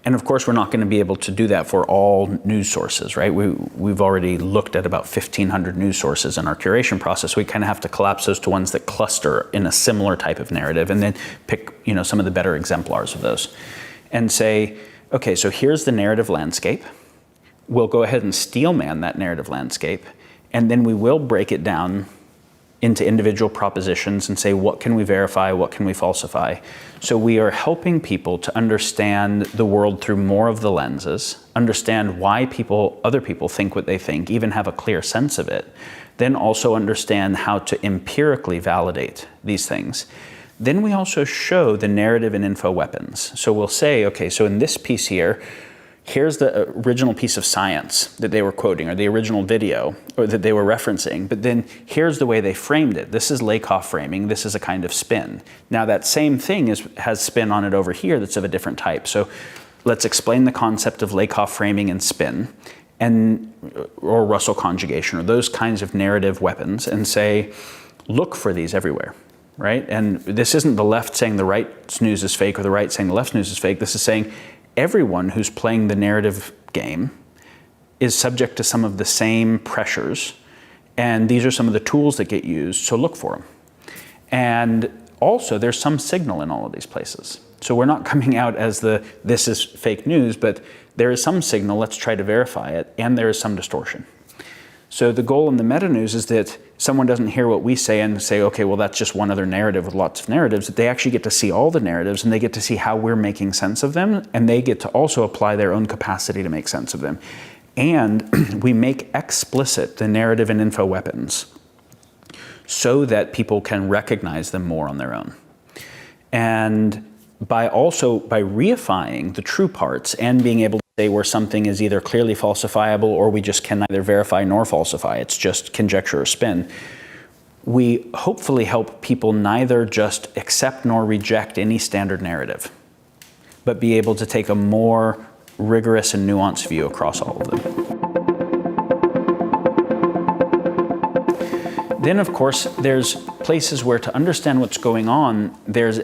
and of course we're not going to be able to do that for all news sources, right? We've already looked at about 1,500 news sources in our curation process. We kind of have to collapse those to ones that cluster in a similar type of narrative and then pick, some of the better exemplars of those and say, okay, so here's the narrative landscape. We'll go ahead and steelman that narrative landscape, and then we will break it down into individual propositions and say, what can we verify, what can we falsify? So we are helping people to understand the world through more of the lenses, understand why other people think what they think, even have a clear sense of it, then also understand how to empirically validate these things. Then we also show the narrative and info weapons. So we'll say, okay, so in this piece here, here's the original piece of science that they were quoting, or the original video, or that they were referencing, but then here's the way they framed it. This is Lakoff framing, this is a kind of spin. Now that same thing has spin on it over here that's of a different type. So let's explain the concept of Lakoff framing and spin, or Russell conjugation, or those kinds of narrative weapons, and say, look for these everywhere. Right? And this isn't the left saying the right's news is fake or the right saying the left's news is fake. This is saying everyone who's playing the narrative game is subject to some of the same pressures, and these are some of the tools that get used, so look for them. And also, there's some signal in all of these places. So we're not coming out as this is fake news, but there is some signal, let's try to verify it, and there is some distortion. So the goal in the meta-news is that someone doesn't hear what we say and say, okay, well, that's just one other narrative with lots of narratives, that they actually get to see all the narratives and they get to see how we're making sense of them, and they get to also apply their own capacity to make sense of them. And we make explicit the narrative and info weapons so that people can recognize them more on their own. And by reifying the true parts and being able to say where something is either clearly falsifiable or we just can neither verify nor falsify, it's just conjecture or spin, we hopefully help people neither just accept nor reject any standard narrative, but be able to take a more rigorous and nuanced view across all of them. Then, of course, there's places where to understand what's going on, there's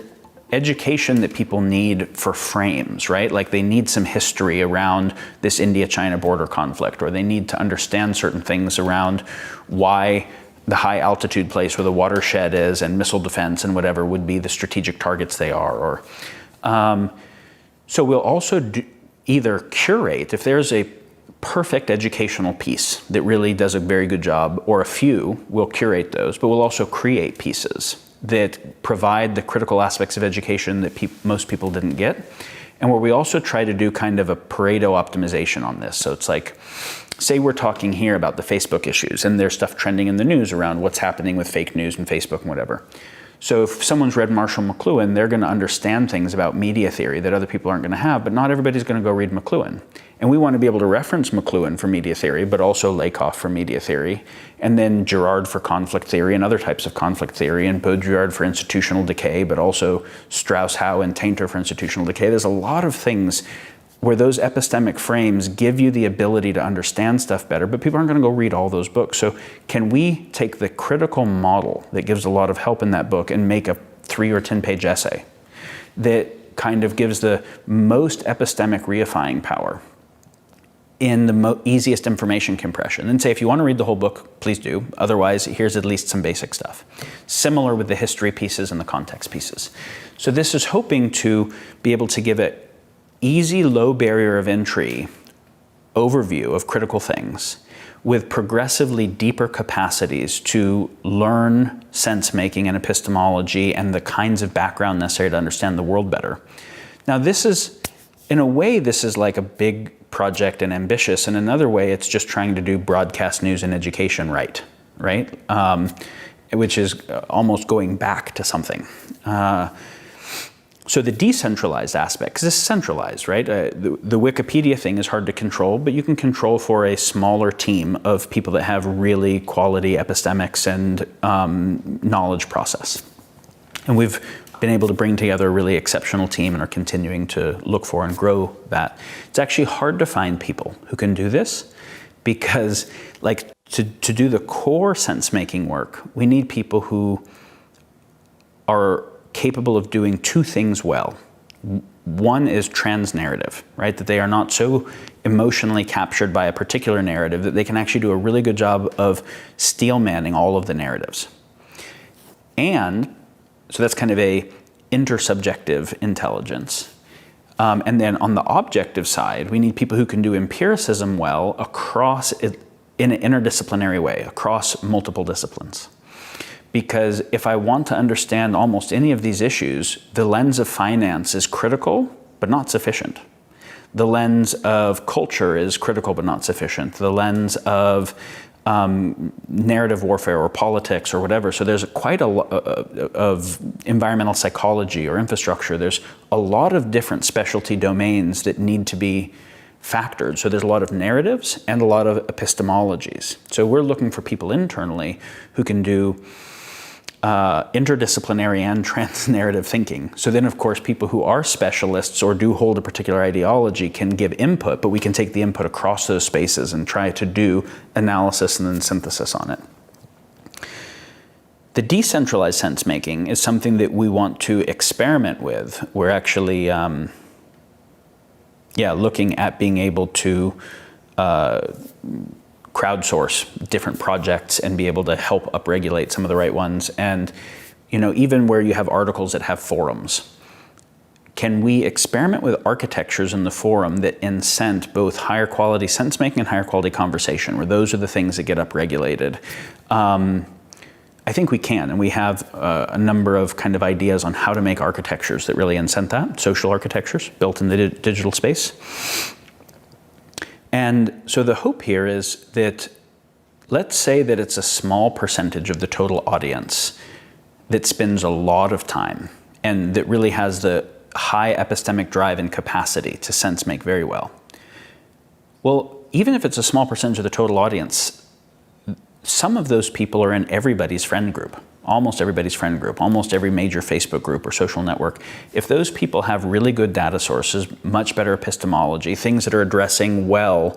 education that people need for frames, right? Like they need some history around this India-China border conflict, or they need to understand certain things around why the high altitude place where the watershed is and missile defense and whatever would be the strategic targets they are. Or so we'll also either curate, if there's a perfect educational piece that really does a very good job, or a few, we'll curate those, but we'll also create pieces that provide the critical aspects of education that most people didn't get, and where we also try to do kind of a Pareto optimization on this. So it's like, say we're talking here about the Facebook issues, and there's stuff trending in the news around what's happening with fake news and Facebook and whatever. So if someone's read Marshall McLuhan, they're going to understand things about media theory that other people aren't going to have, but not everybody's going to go read McLuhan. And we want to be able to reference McLuhan for media theory, but also Lakoff for media theory, and then Girard for conflict theory and other types of conflict theory, and Baudrillard for institutional decay, but also Strauss-Howe and Tainter for institutional decay. There's a lot of things where those epistemic frames give you the ability to understand stuff better, but people aren't going to go read all those books. So can we take the critical model that gives a lot of help in that book and make a 3 or 10-page essay that kind of gives the most epistemic reifying power in the easiest information compression, and say, if you want to read the whole book, please do. Otherwise, here's at least some basic stuff. Similar with the history pieces and the context pieces. So this is hoping to be able to give it easy, low barrier of entry overview of critical things with progressively deeper capacities to learn sense-making and epistemology and the kinds of background necessary to understand the world better. Now this is, in a way, this is like a big project and ambitious. In another way, it's just trying to do broadcast news and education right? Which is almost going back to something. So the decentralized aspect, because this is centralized, right? The Wikipedia thing is hard to control, but you can control for a smaller team of people that have really quality epistemics and knowledge process. And we've been able to bring together a really exceptional team and are continuing to look for and grow that. It's actually hard to find people who can do this, because like to do the core sense-making work, we need people who are capable of doing two things well. One is trans-narrative, right? That they are not so emotionally captured by a particular narrative that they can actually do a really good job of steel-manning all of the narratives. And so that's kind of a intersubjective intelligence. And then on the objective side, we need people who can do empiricism well across, in an interdisciplinary way, across multiple disciplines. Because if I want to understand almost any of these issues, the lens of finance is critical, but not sufficient. The lens of culture is critical, but not sufficient. The lens of narrative warfare or politics or whatever. So there's quite a lot of environmental psychology or infrastructure. There's a lot of different specialty domains that need to be factored. So there's a lot of narratives and a lot of epistemologies. So we're looking for people internally who can do interdisciplinary and trans-narrative thinking. So then, of course, people who are specialists or do hold a particular ideology can give input, but we can take the input across those spaces and try to do analysis and then synthesis on it. The decentralized sense-making is something that we want to experiment with. We're actually looking at being able to crowdsource different projects and be able to help upregulate some of the right ones. And, you know, even where you have articles that have forums, can we experiment with architectures in the forum that incent both higher quality sense making and higher quality conversation, where those are the things that get upregulated? I think we can, and we have a number of kind of ideas on how to make architectures that really incent that, social architectures built in the digital space. And so the hope here is that, let's say that it's a small percentage of the total audience that spends a lot of time and that really has the high epistemic drive and capacity to sense make very well. Well, even if it's a small percentage of the total audience, some of those people are in everybody's friend group, almost everybody's friend group, almost every major Facebook group or social network. If those people have really good data sources, much better epistemology, things that are addressing well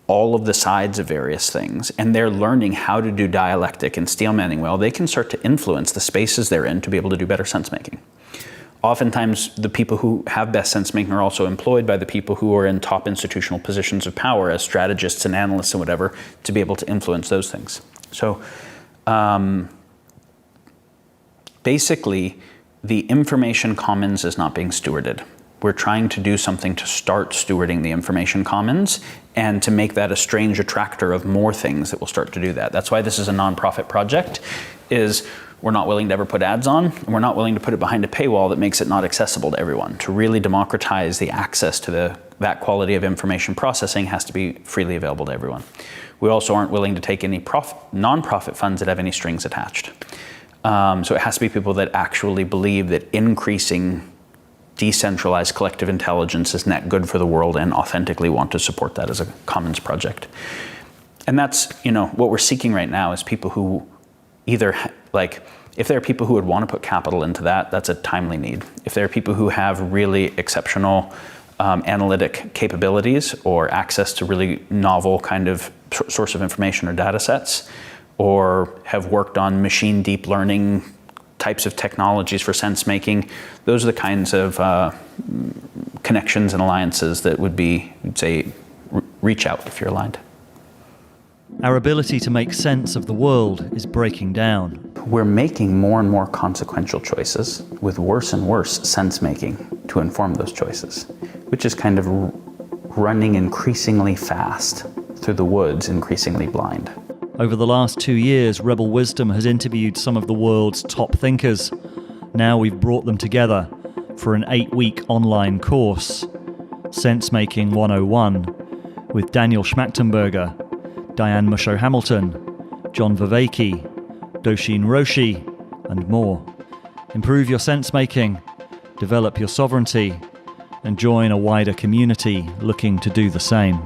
all of the sides of various things, and they're learning how to do dialectic and steelmanning well, they can start to influence the spaces they're in to be able to do better sense making. Oftentimes, the people who have best sense making are also employed by the people who are in top institutional positions of power as strategists and analysts and whatever to be able to influence those things. So basically, the information commons is not being stewarded. We're trying to do something to start stewarding the information commons and to make that a strange attractor of more things that will start to do that. That's why this is a nonprofit project, is we're not willing to ever put ads on, and we're not willing to put it behind a paywall that makes it not accessible to everyone. To really democratize the access to that quality of information processing has to be freely available to everyone. We also aren't willing to take any nonprofit funds that have any strings attached. So it has to be people that actually believe that increasing decentralized collective intelligence is net good for the world and authentically want to support that as a commons project. And that's, what we're seeking right now is people who either, if there are people who would want to put capital into that, that's a timely need. If there are people who have really exceptional analytic capabilities or access to really novel kind of source of information or data sets, or have worked on machine deep learning types of technologies for sense making, those are the kinds of connections and alliances that would be, I'd say, reach out if you're aligned.
Our ability to make sense of the world is breaking down.
We're making more and more consequential choices with worse and worse sense making to inform those choices, which is kind of running increasingly fast through the woods, increasingly blind.
Over the last 2 years, Rebel Wisdom has interviewed some of the world's top thinkers. Now we've brought them together for an 8-week online course, Sensemaking 101, with Daniel Schmachtenberger, Diane Musho-Hamilton, John Vervaeke, Doshin Roshi, and more. Improve your sense-making, develop your sovereignty, and join a wider community looking to do the same.